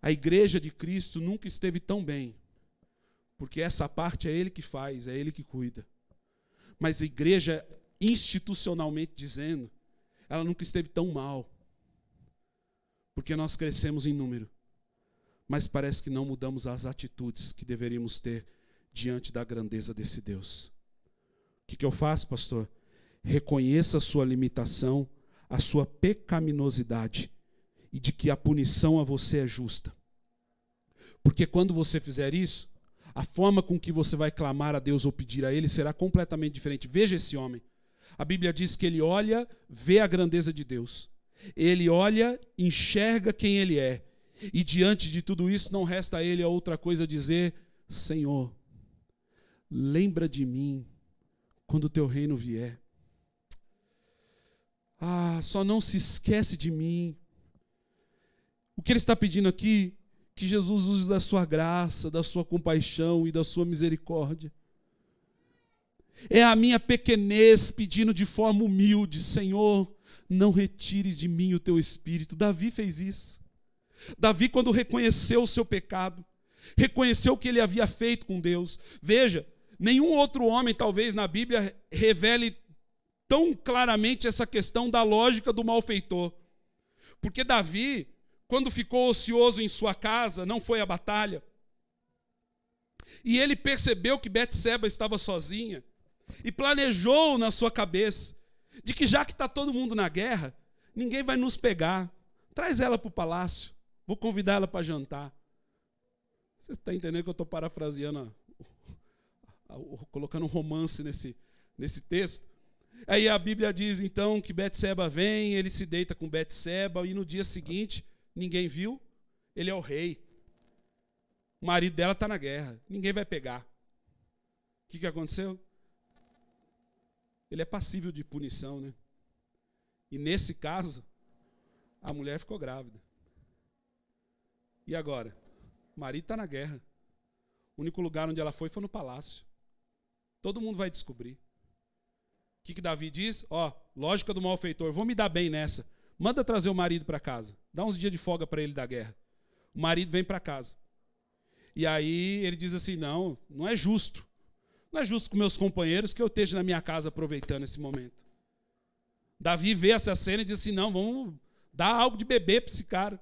A igreja de Cristo nunca esteve tão bem, porque essa parte é Ele que faz, é Ele que cuida. Mas a igreja, institucionalmente dizendo, ela nunca esteve tão mal, porque nós crescemos em número, mas parece que não mudamos as atitudes que deveríamos ter diante da grandeza desse Deus. O que eu faço, pastor? Reconheça a sua limitação, a sua pecaminosidade, e de que a punição a você é justa. Porque quando você fizer isso, a forma com que você vai clamar a Deus ou pedir a Ele será completamente diferente. Veja esse homem. A Bíblia diz que ele olha, vê a grandeza de Deus. Ele olha, enxerga quem Ele é. E diante de tudo isso, não resta a ele a outra coisa a dizer: Senhor, lembra de mim quando o teu reino vier. Só não se esquece de mim. O que ele está pedindo aqui? Que Jesus use da sua graça, da sua compaixão e da sua misericórdia. É a minha pequenez pedindo de forma humilde: Senhor, não retires de mim o teu espírito. Davi fez isso. Davi, quando reconheceu o seu pecado, reconheceu o que ele havia feito com Deus. Veja, nenhum outro homem, talvez, na Bíblia, revele tão claramente essa questão da lógica do malfeitor. Porque Davi, quando ficou ocioso em sua casa, não foi à batalha, e ele percebeu que Betseba estava sozinha, e planejou na sua cabeça, de que já que está todo mundo na guerra, ninguém vai nos pegar, traz ela para o palácio, vou convidar ela para jantar. Você está entendendo que eu estou parafraseando, colocando um romance nesse texto? Aí a Bíblia diz então que Betseba vem, ele se deita com Betseba, e no dia seguinte, ninguém viu, ele é o rei. O marido dela está na guerra, ninguém vai pegar. O que aconteceu? Ele é passível de punição, né? E nesse caso, a mulher ficou grávida. E agora? O marido está na guerra. O único lugar onde ela foi no palácio. Todo mundo vai descobrir. O que Davi diz? Lógica do malfeitor, vou me dar bem nessa. Manda trazer o marido para casa. Dá uns dias de folga para ele da guerra. O marido vem para casa. E aí ele diz assim, não é justo. Não é justo com meus companheiros que eu esteja na minha casa aproveitando esse momento. Davi vê essa cena e diz assim, não, vamos dar algo de beber para esse cara.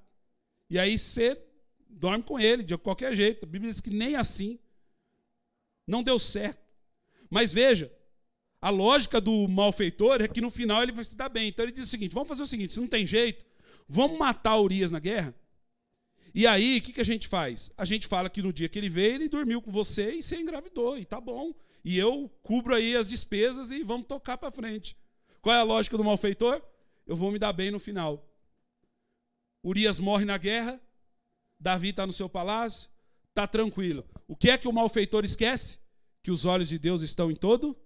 E aí você dorme com ele, de qualquer jeito. A Bíblia diz que nem assim. Não deu certo. Mas veja, a lógica do malfeitor é que no final ele vai se dar bem. Então ele diz o seguinte, vamos fazer o seguinte, se não tem jeito, vamos matar Urias na guerra? E aí, o que a gente faz? A gente fala que no dia que ele veio, ele dormiu com você e você engravidou, e tá bom. E eu cubro aí as despesas e vamos tocar para frente. Qual é a lógica do malfeitor? Eu vou me dar bem no final. Urias morre na guerra, Davi está no seu palácio, está tranquilo. O que é que o malfeitor esquece? Que os olhos de Deus estão em todo.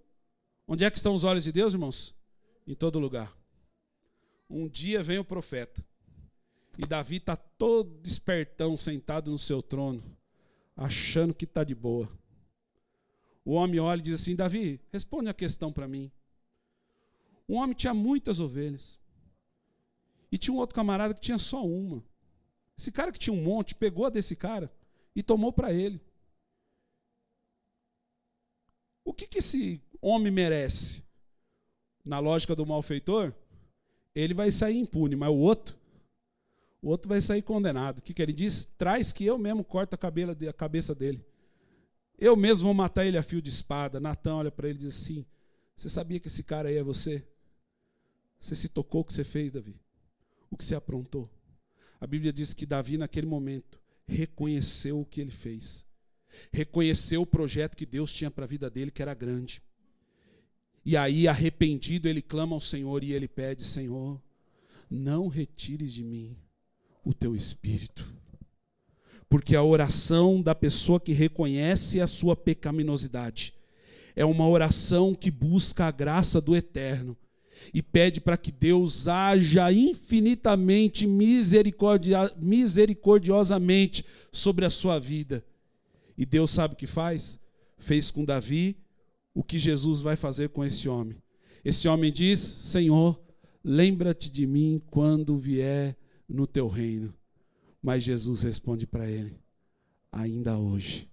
Onde é que estão os olhos de Deus, irmãos? Em todo lugar. Um dia vem o profeta. E Davi está todo espertão, sentado no seu trono, achando que está de boa. O homem olha e diz assim, Davi, responde a questão para mim. Um homem tinha muitas ovelhas. E tinha um outro camarada que tinha só uma. Esse cara que tinha um monte, pegou a desse cara e tomou para ele. O que esse homem merece? Na lógica do malfeitor, ele vai sair impune, mas o outro vai sair condenado. O que ele diz? Traz que eu mesmo corto a cabeça dele. Eu mesmo vou matar ele a fio de espada. Natã olha para ele e diz assim, você sabia que esse cara aí é você? Você se tocou o que você fez, Davi? O que você aprontou? A Bíblia diz que Davi, naquele momento, reconheceu o que ele fez. Reconheceu o projeto que Deus tinha para a vida dele, que era grande. E aí, arrependido, ele clama ao Senhor e ele pede, Senhor, não retires de mim o teu espírito. Porque a oração da pessoa que reconhece a sua pecaminosidade é uma oração que busca a graça do eterno e pede para que Deus haja infinitamente, misericordiosamente sobre a sua vida. E Deus sabe o que faz? Fez com Davi o que Jesus vai fazer com esse homem. Esse homem diz, Senhor, lembra-te de mim quando vier no teu reino. Mas Jesus responde para ele, ainda hoje,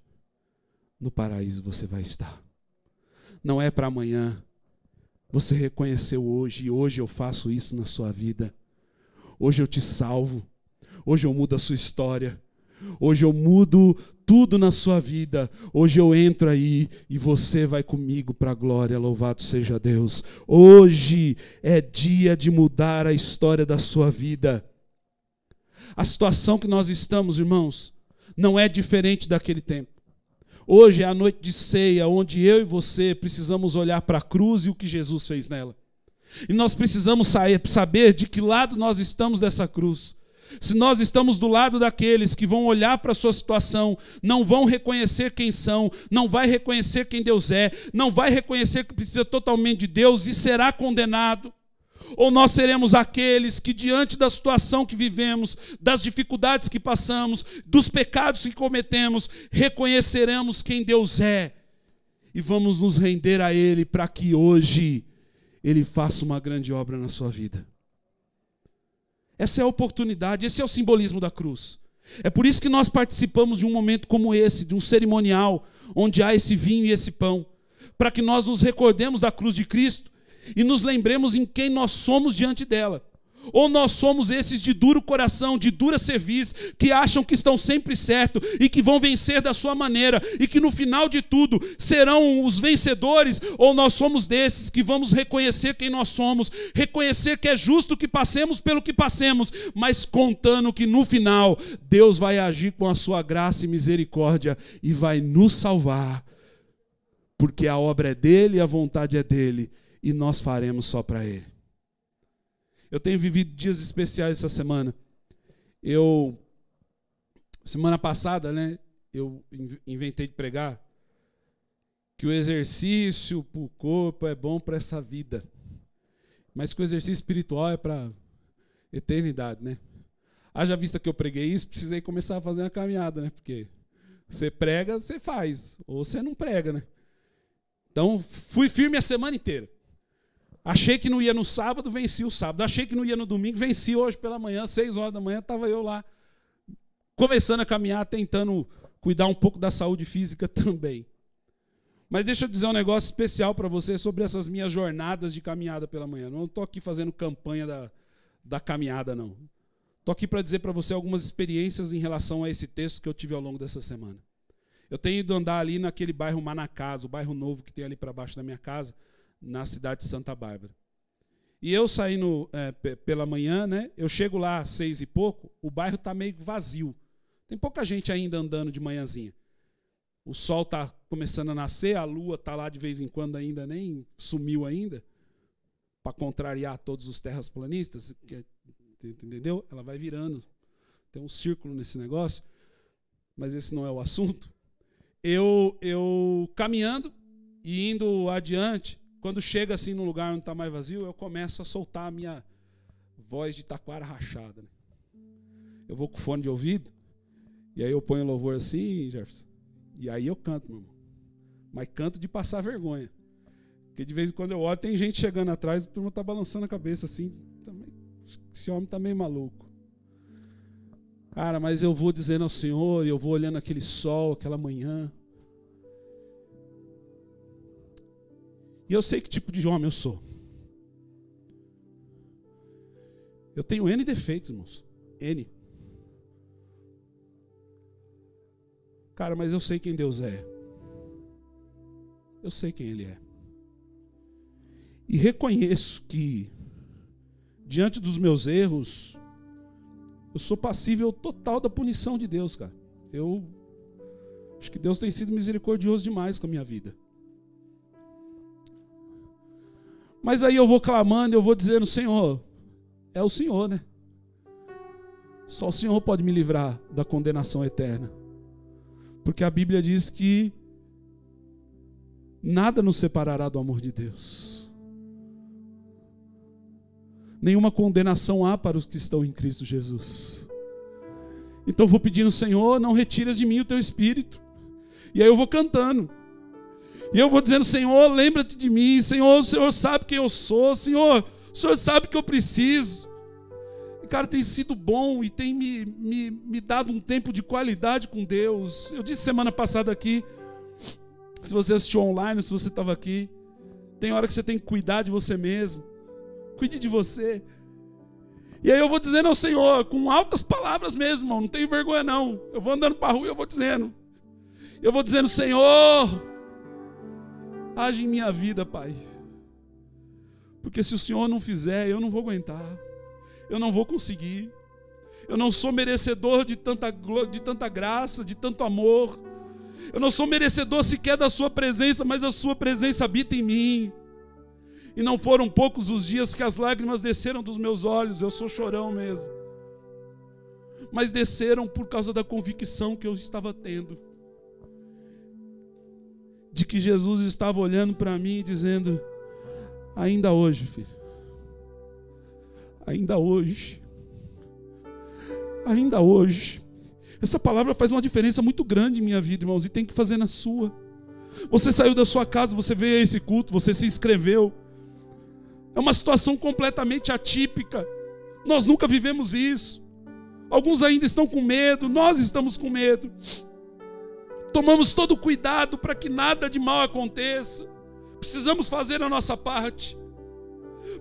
no paraíso você vai estar. Não é para amanhã. Você reconheceu hoje, e hoje eu faço isso na sua vida. Hoje eu te salvo. Hoje eu mudo a sua história. Hoje eu mudo tudo na sua vida. Hoje eu entro aí e você vai comigo para a glória. Louvado seja Deus. Hoje é dia de mudar a história da sua vida. A situação que nós estamos, irmãos, não é diferente daquele tempo. Hoje é a noite de ceia, onde eu e você precisamos olhar para a cruz e o que Jesus fez nela. E nós precisamos saber de que lado nós estamos dessa cruz. Se nós estamos do lado daqueles que vão olhar para a sua situação, não vão reconhecer quem são, não vai reconhecer quem Deus é, não vai reconhecer que precisa totalmente de Deus e será condenado. Ou nós seremos aqueles que diante da situação que vivemos, das dificuldades que passamos, dos pecados que cometemos, reconheceremos quem Deus é e vamos nos render a Ele para que hoje Ele faça uma grande obra na sua vida. Essa é a oportunidade, esse é o simbolismo da cruz. É por isso que nós participamos de um momento como esse, de um cerimonial, onde há esse vinho e esse pão, para que nós nos recordemos da cruz de Cristo e nos lembremos em quem nós somos diante dela. Ou nós somos esses de duro coração, de dura cerviz, que acham que estão sempre certo e que vão vencer da sua maneira e que no final de tudo serão os vencedores, ou nós somos desses que vamos reconhecer quem nós somos, reconhecer que é justo que passemos pelo que passemos, mas contando que no final Deus vai agir com a sua graça e misericórdia e vai nos salvar, porque a obra é dele e a vontade é dele. e nós faremos só para Ele. Eu tenho vivido dias especiais essa semana. Semana passada, né, eu inventei de pregar que o exercício para o corpo é bom para essa vida, mas que o exercício espiritual é para eternidade, né? Haja vista que eu preguei isso, precisei começar a fazer uma caminhada, né? Porque você prega, você faz, ou você não prega, né? Então, fui firme a semana inteira. Achei que não ia no sábado, venci o sábado. Achei que não ia no domingo, venci hoje pela manhã, 6 horas da manhã, estava eu lá, começando a caminhar, tentando cuidar um pouco da saúde física também. Mas deixa eu dizer um negócio especial para você sobre essas minhas jornadas de caminhada pela manhã. Não estou aqui fazendo campanha da caminhada, não. Estou aqui para dizer para você algumas experiências em relação a esse texto que eu tive ao longo dessa semana. Eu tenho ido andar ali naquele bairro Manacasa, o bairro novo que tem ali para baixo da minha casa, na cidade de Santa Bárbara. E eu saindo pela manhã, né, eu chego lá às 6 e pouco, o bairro está meio vazio. Tem pouca gente ainda andando de manhãzinha. O sol está começando a nascer, a lua está lá de vez em quando ainda, nem sumiu ainda, para contrariar todos os terraplanistas, entendeu? Ela vai virando, tem um círculo nesse negócio, mas esse não é o assunto. Eu caminhando e indo adiante, quando chega assim num lugar onde está mais vazio, eu começo a soltar a minha voz de taquara rachada. Né? Eu vou com fone de ouvido, e aí eu ponho louvor assim, Jefferson, e aí eu canto, meu irmão. Mas canto de passar vergonha. Porque de vez em quando eu olho, tem gente chegando atrás, a turma está balançando a cabeça assim, também, esse homem está meio maluco. Cara, mas eu vou dizendo ao Senhor, eu vou olhando aquele sol, aquela manhã. E eu sei que tipo de homem eu sou. Eu tenho N defeitos, irmãos. N. Cara, mas eu sei quem Deus é. Eu sei quem Ele é. E reconheço que, diante dos meus erros, eu sou passível total da punição de Deus, cara. Eu acho que Deus tem sido misericordioso demais com a minha vida. Mas aí eu vou clamando, eu vou dizendo, Senhor, é o Senhor, né? Só o Senhor pode me livrar da condenação eterna. Porque a Bíblia diz que nada nos separará do amor de Deus. Nenhuma condenação há para os que estão em Cristo Jesus. Então eu vou pedindo, Senhor, não retiras de mim o teu espírito. E aí eu vou cantando. E eu vou dizendo, Senhor, lembra-te de mim. Senhor, o Senhor sabe quem eu sou. Senhor, o Senhor sabe que eu preciso. E, cara, tem sido bom e tem me dado um tempo de qualidade com Deus. Eu disse semana passada aqui, se você assistiu online, se você estava aqui, tem hora que você tem que cuidar de você mesmo. Cuide de você. E aí eu vou dizendo ao Senhor, com altas palavras mesmo, irmão, não tenho vergonha não. Eu vou andando para a rua e eu vou dizendo. Eu vou dizendo, Senhor, age em minha vida, Pai. Porque se o Senhor não fizer, eu não vou aguentar. Eu não vou conseguir. Eu não sou merecedor de tanta graça, de tanto amor. Eu não sou merecedor sequer da sua presença, mas a sua presença habita em mim. E não foram poucos os dias que as lágrimas desceram dos meus olhos, eu sou chorão mesmo. Mas desceram por causa da convicção que eu estava tendo. De que Jesus estava olhando para mim e dizendo, ainda hoje, filho. Ainda hoje. Ainda hoje. Essa palavra faz uma diferença muito grande em minha vida, irmãos, e tem que fazer na sua. Você saiu da sua casa, você veio a esse culto, você se inscreveu. É uma situação completamente atípica. Nós nunca vivemos isso. Alguns ainda estão com medo, nós estamos com medo. Tomamos todo o cuidado para que nada de mal aconteça. Precisamos fazer a nossa parte.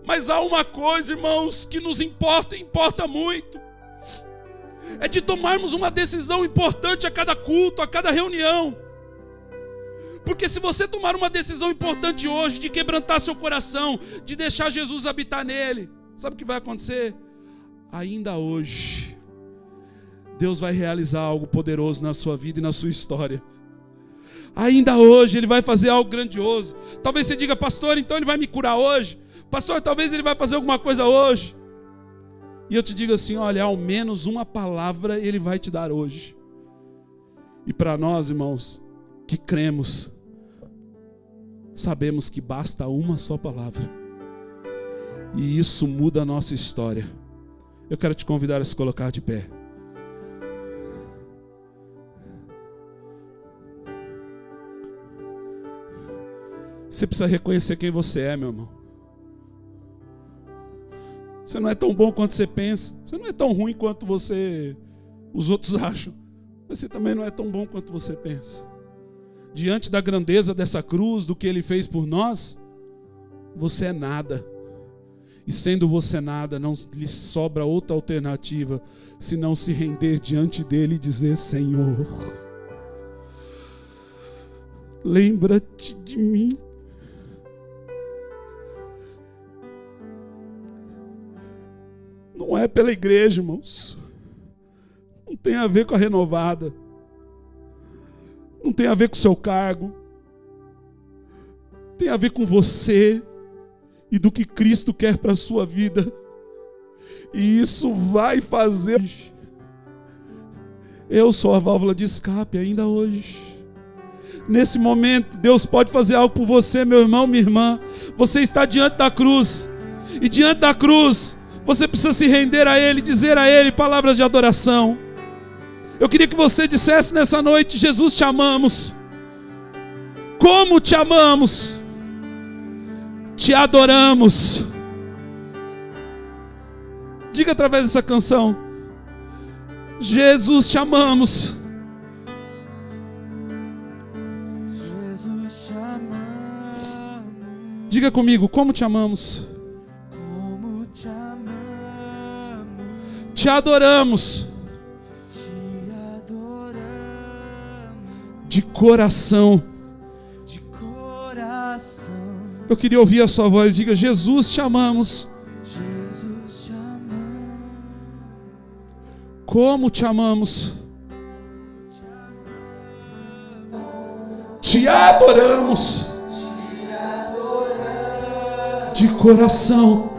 Mas há uma coisa, irmãos, que nos importa muito. É de tomarmos uma decisão importante a cada culto, a cada reunião. Porque se você tomar uma decisão importante hoje, de quebrantar seu coração, de deixar Jesus habitar nele, sabe o que vai acontecer? Ainda hoje, Deus vai realizar algo poderoso na sua vida e na sua história. Ainda hoje Ele vai fazer algo grandioso. Talvez você diga, pastor, então Ele vai me curar hoje. Pastor, talvez Ele vai fazer alguma coisa hoje. E eu te digo assim, olha, ao menos uma palavra Ele vai te dar hoje. E para nós, irmãos, que cremos, sabemos que basta uma só palavra. E isso muda a nossa história. Eu quero te convidar a se colocar de pé. Você precisa reconhecer quem você é, meu irmão. Você não é tão bom quanto você pensa. Você não é tão ruim quanto os outros acham. Mas você também não é tão bom quanto você pensa. Diante da grandeza dessa cruz, do que Ele fez por nós, você é nada. E sendo você nada, não lhe sobra outra alternativa senão se render diante dEle e dizer: Senhor, lembra-te de mim. Não é pela igreja, irmãos. Não tem a ver com a renovada. Não tem a ver com o seu cargo. Tem a ver com você e do que Cristo quer para a sua vida. E isso vai fazer. Eu sou a válvula de escape ainda hoje. Nesse momento, Deus pode fazer algo por você, meu irmão, minha irmã. Você está diante da cruz. E diante da cruz, você precisa se render a Ele, dizer a Ele palavras de adoração. Eu queria que você dissesse nessa noite: Jesus, te amamos. Como te amamos. Te adoramos. Diga através dessa canção: Jesus, te amamos. Jesus, te amamos. Diga comigo: como te amamos. Como te amamos. Te adoramos. Te adoramos. De coração. De coração. Eu queria ouvir a sua voz. Diga: Jesus, te amamos. Jesus, te amamos. Como te amamos. Te adoramos. De coração.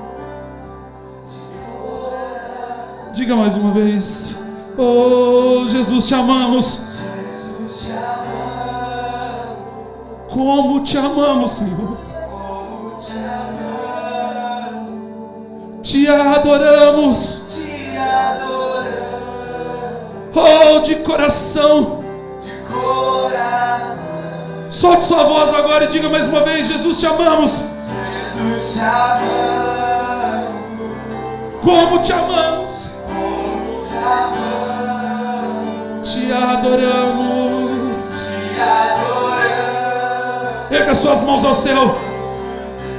Diga mais uma vez: oh, Jesus, te amamos. Jesus, te amamos. Como te amamos, Senhor. Como te amamos. Te adoramos. Te adoramos. Oh, de coração. De coração. Solte sua voz agora e diga mais uma vez: Jesus, te amamos. Jesus, te amamos. Como te amamos. Como te amamos. Te adoramos. Te adoramos. Erga suas mãos ao céu.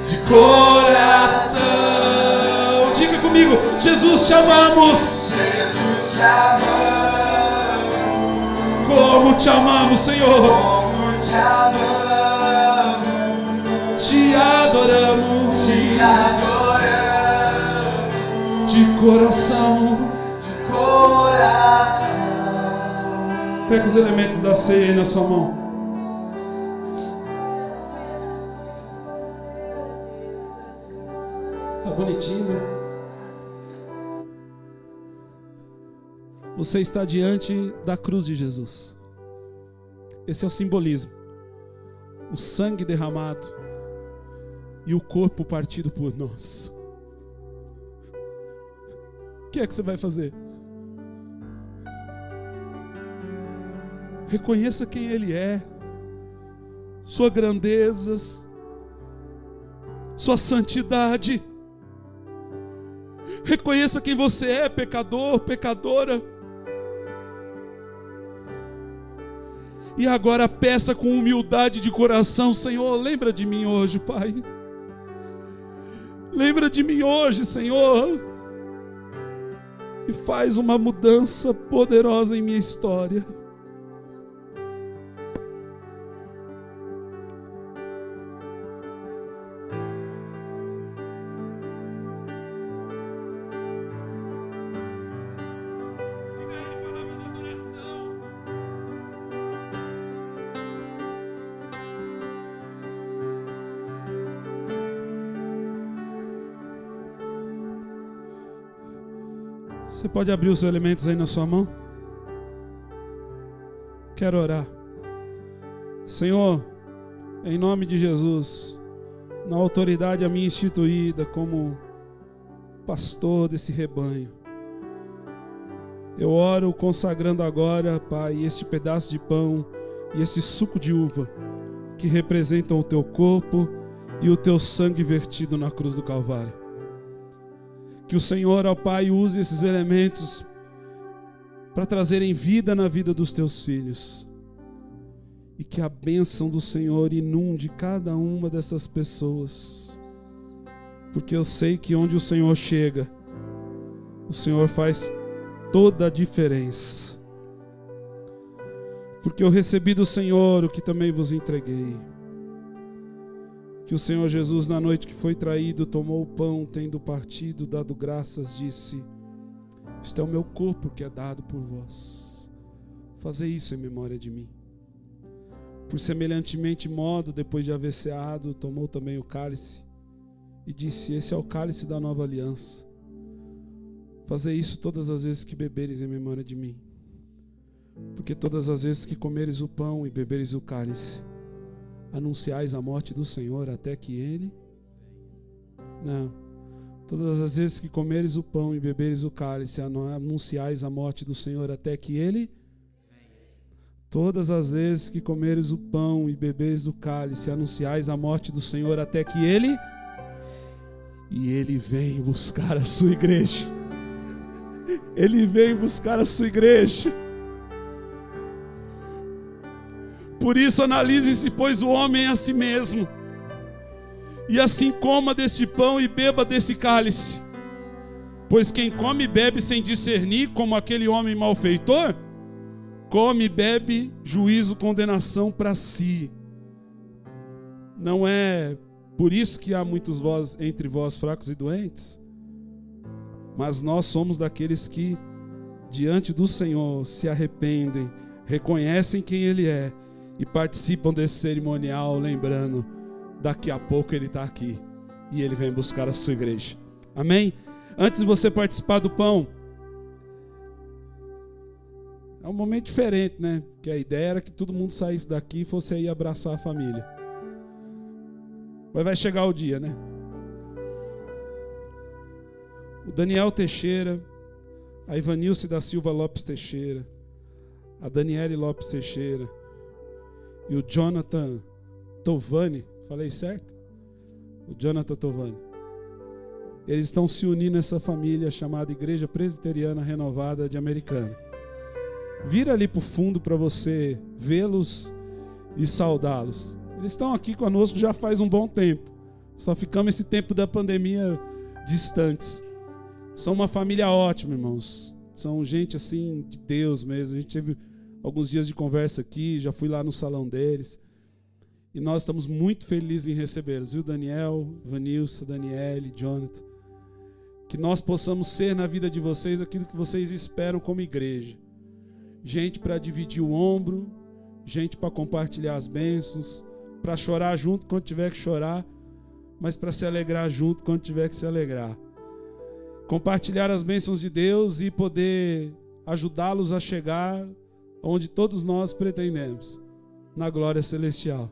De coração. Diga comigo: Jesus, te amamos. Jesus, te amamos. Como te amamos, Senhor. Como te amamos. Te adoramos. Te adoramos. De coração. De coração. Pega os elementos da ceia aí na sua mão. Tá bonitinho, né? Você está diante da cruz de Jesus. Esse é o simbolismo. O sangue derramado e o corpo partido por nós. O que é que você vai fazer? Reconheça quem Ele é, sua grandeza, sua santidade. Reconheça quem você é, pecador, pecadora. E agora peça com humildade de coração: Senhor, lembra de mim hoje, Pai. Lembra de mim hoje, Senhor. E faz uma mudança poderosa em minha história. Diga a Ele palavras de adoração. Você pode abrir os elementos aí na sua mão? Quero orar. Senhor, em nome de Jesus, na autoridade a mim instituída como pastor desse rebanho, eu oro consagrando agora, Pai, este pedaço de pão e esse suco de uva que representam o Teu corpo e o Teu sangue vertido na cruz do Calvário. Que o Senhor, ó Pai, use esses elementos para trazerem vida na vida dos Teus filhos. E que a bênção do Senhor inunde cada uma dessas pessoas. Porque eu sei que onde o Senhor chega, o Senhor faz toda a diferença. Porque eu recebi do Senhor o que também vos entreguei. Que o Senhor Jesus, na noite que foi traído, tomou o pão, tendo partido, dado graças, disse: isto é o meu corpo que é dado por vós. Fazei isso em memória de mim. Por semelhantemente modo, depois de haver ceado, tomou também o cálice e disse: esse é o cálice da nova aliança. Fazei isso todas as vezes que beberes em memória de mim. Porque todas as vezes que comeres o pão e beberes o cálice, anunciais a morte do Senhor até que Ele... Não. Todas as vezes que comeres o pão e beberes o cálice, anunciais a morte do Senhor até que Ele... Todas as vezes que comeres o pão e beberes o cálice, anunciais a morte do Senhor até que Ele... E Ele vem buscar a sua igreja. Ele vem buscar a sua igreja. Por isso analise-se, pois, o homem a si mesmo, e assim coma deste pão e beba desse cálice. Pois quem come e bebe sem discernir, como aquele homem malfeitor, come e bebe juízo, condenação para si. Não é por isso que há muitos entre vós fracos e doentes? Mas nós somos daqueles que, diante do Senhor, se arrependem, reconhecem quem Ele é e participam desse cerimonial, lembrando, daqui a pouco Ele está aqui e Ele vem buscar a sua igreja. Amém? Antes de você participar do pão, é um momento diferente, né? Porque a ideia era que todo mundo saísse daqui e fosse aí abraçar a família. Mas vai chegar o dia, né? O Daniel Teixeira, a Ivanilce da Silva Lopes Teixeira, a Daniele Lopes Teixeira e o Jonathan Tovani, falei certo? O Jonathan Tovani. Eles estão se unindo nessa família chamada Igreja Presbiteriana Renovada de Americana. Vira ali para o fundo para você vê-los e saudá-los. Eles estão aqui conosco já faz um bom tempo. Só ficamos esse tempo da pandemia distantes. São uma família ótima, irmãos. São gente assim de Deus mesmo. A gente teve alguns dias de conversa aqui, já fui lá no salão deles. E nós estamos muito felizes em recebê-los, viu, Daniel, Vanilson, Daniele, Jonathan. Que nós possamos ser na vida de vocês aquilo que vocês esperam como igreja. Gente para dividir o ombro, gente para compartilhar as bênçãos, para chorar junto quando tiver que chorar, mas para se alegrar junto quando tiver que se alegrar. Compartilhar as bênçãos de Deus e poder ajudá-los a chegar onde todos nós pretendemos, na glória celestial.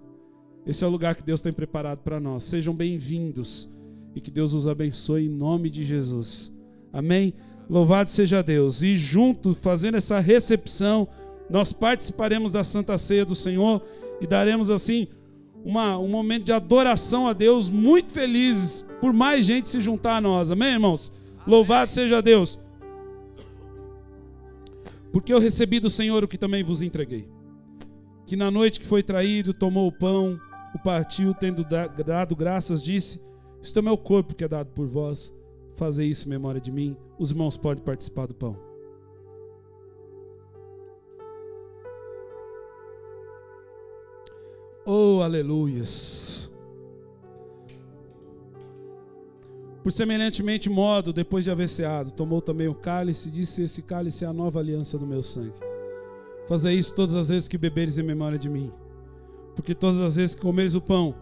Esse é o lugar que Deus tem preparado para nós. Sejam bem-vindos e que Deus os abençoe em nome de Jesus. Amém? Louvado seja Deus. E junto, fazendo essa recepção, nós participaremos da Santa Ceia do Senhor e daremos assim um momento de adoração a Deus, muito felizes por mais gente se juntar a nós. Amém, irmãos? Amém. Louvado seja Deus. Porque eu recebi do Senhor o que também vos entreguei. Que na noite que foi traído, tomou o pão, o partiu, tendo dado graças, disse: isto é meu corpo que é dado por vós. Fazei isso em memória de mim. Os irmãos podem participar do pão. Oh, aleluias. Por semelhantemente modo, depois de haver ceado, tomou também o cálice e disse: esse cálice é a nova aliança do meu sangue. Fazei isso todas as vezes que beberes em memória de mim. Porque todas as vezes que comeres o pão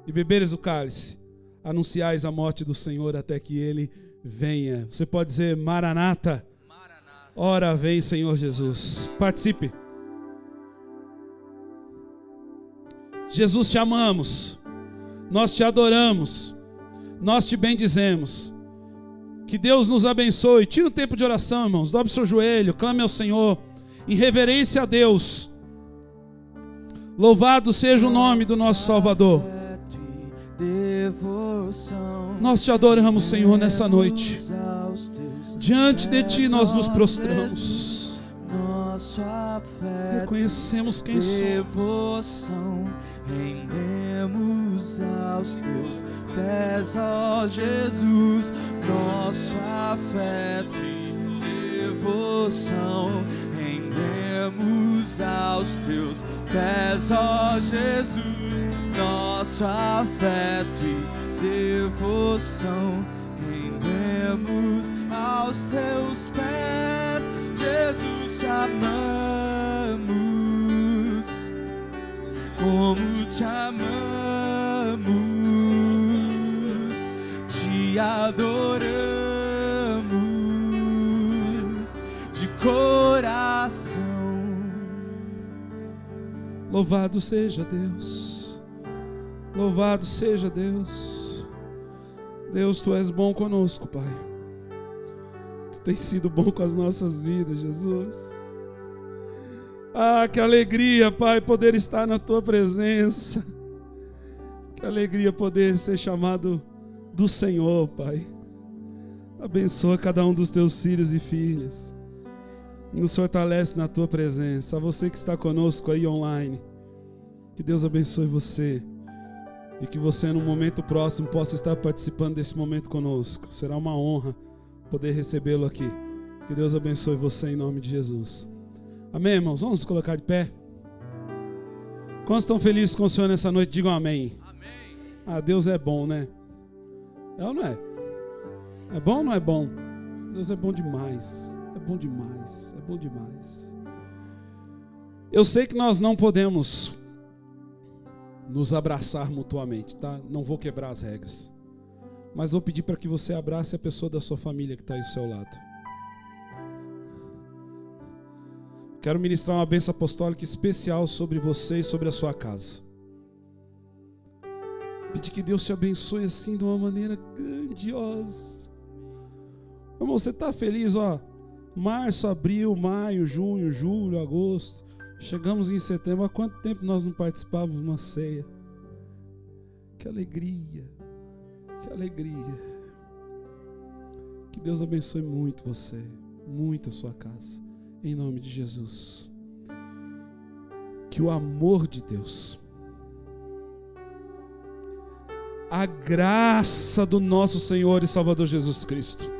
e beberes o cálice, anunciais a morte do Senhor até que Ele venha. Você pode dizer: Maranata, Ora, vem, Senhor Jesus. Participe. Jesus, te amamos. Nós te adoramos. Nós te bendizemos. Que Deus nos abençoe. Tira um tempo de oração, irmãos. Dobre seu joelho, clame ao Senhor, em reverência a Deus. Louvado seja o nome do nosso Salvador. Nós te adoramos, Senhor, nessa noite. Diante de ti nós nos prostramos. Reconhecemos quem somos. Rendemos aos teus pés, ó Jesus, nosso afeto e devoção. Rendemos aos teus pés, ó Jesus, nosso afeto e devoção. Rendemos aos teus pés, Jesus, te amamos. Como te amamos, te adoramos de coração. Louvado seja Deus, louvado seja Deus. Deus, tu és bom conosco, Pai. Tu tens sido bom com as nossas vidas, Jesus. Ah, que alegria, Pai, poder estar na tua presença. Que alegria poder ser chamado do Senhor, Pai. Abençoa cada um dos teus filhos e filhas. Nos fortalece na tua presença. A você que está conosco aí online, que Deus abençoe você. E que você no momento próximo possa estar participando desse momento conosco. Será uma honra poder recebê-lo aqui. Que Deus abençoe você em nome de Jesus. Amém, irmãos? Vamos nos colocar de pé. Quantos estão felizes com o Senhor nessa noite? Digam amém. Amém. Ah, Deus é bom, né? É ou não é? É bom ou não é bom? Deus é bom demais. É bom demais. É bom demais. Eu sei que nós não podemos nos abraçar mutuamente, tá? Não vou quebrar as regras. Mas vou pedir para que você abrace a pessoa da sua família que está aí do seu lado. Quero ministrar uma bênção apostólica especial sobre você e sobre a sua casa. Pedir que Deus te abençoe assim de uma maneira grandiosa. Irmão, você está feliz, ó? Março, abril, maio, junho, julho, agosto. Chegamos em setembro. Há quanto tempo nós não participávamos de uma ceia? Que alegria. Que alegria. Que Deus abençoe muito você, muito a sua casa. Em nome de Jesus. Que o amor de Deus, a graça do nosso Senhor e Salvador Jesus Cristo,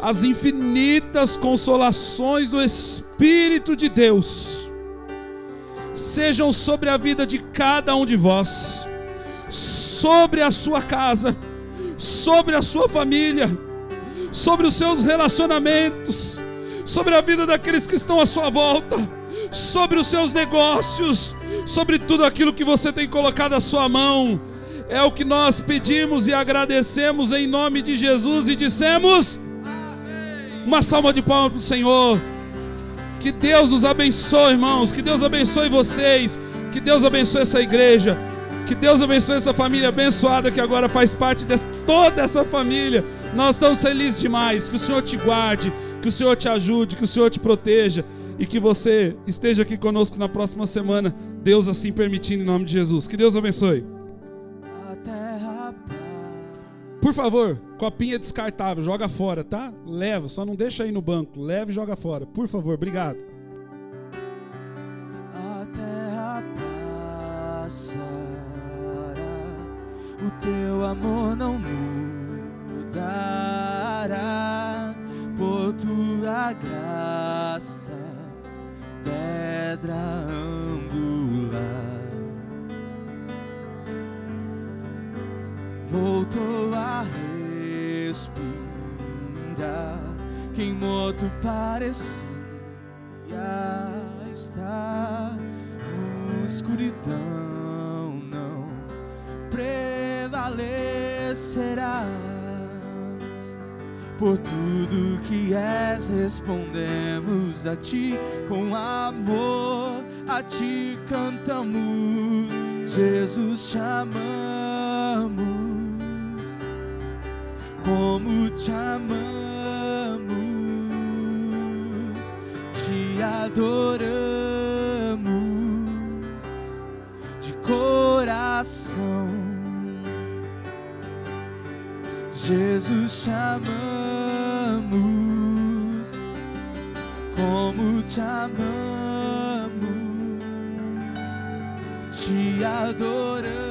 as infinitas consolações do Espírito de Deus sejam sobre a vida de cada um de vós, sobre a sua casa, sobre a sua família, sobre os seus relacionamentos, sobre a vida daqueles que estão à sua volta, sobre os seus negócios, sobre tudo aquilo que você tem colocado à sua mão. É o que nós pedimos e agradecemos em nome de Jesus e dissemos amém. Uma salva de palmas para o Senhor. Que Deus nos abençoe, irmãos. Que Deus abençoe vocês. Que Deus abençoe essa igreja. Que Deus abençoe essa família abençoada que agora faz parte de toda essa família. Nós estamos felizes demais. Que o Senhor te guarde, que o Senhor te ajude, que o Senhor te proteja e que você esteja aqui conosco na próxima semana, Deus assim permitindo, em nome de Jesus. Que Deus abençoe. Por favor, copinha descartável, joga fora, tá? Leva, só não deixa aí no banco. Leva e joga fora, por favor, obrigado. A terra passará, o teu amor não mudará, por tua graça, pedra angular. Voltou a respirar, quem morto parecia estar, escuridão não prevalecerá, Por tudo que és, respondemos a ti com amor, a ti cantamos, Jesus te amamos, como te amamos, te adoramos de coração. Jesus te amamos, como te amamos, te adoramos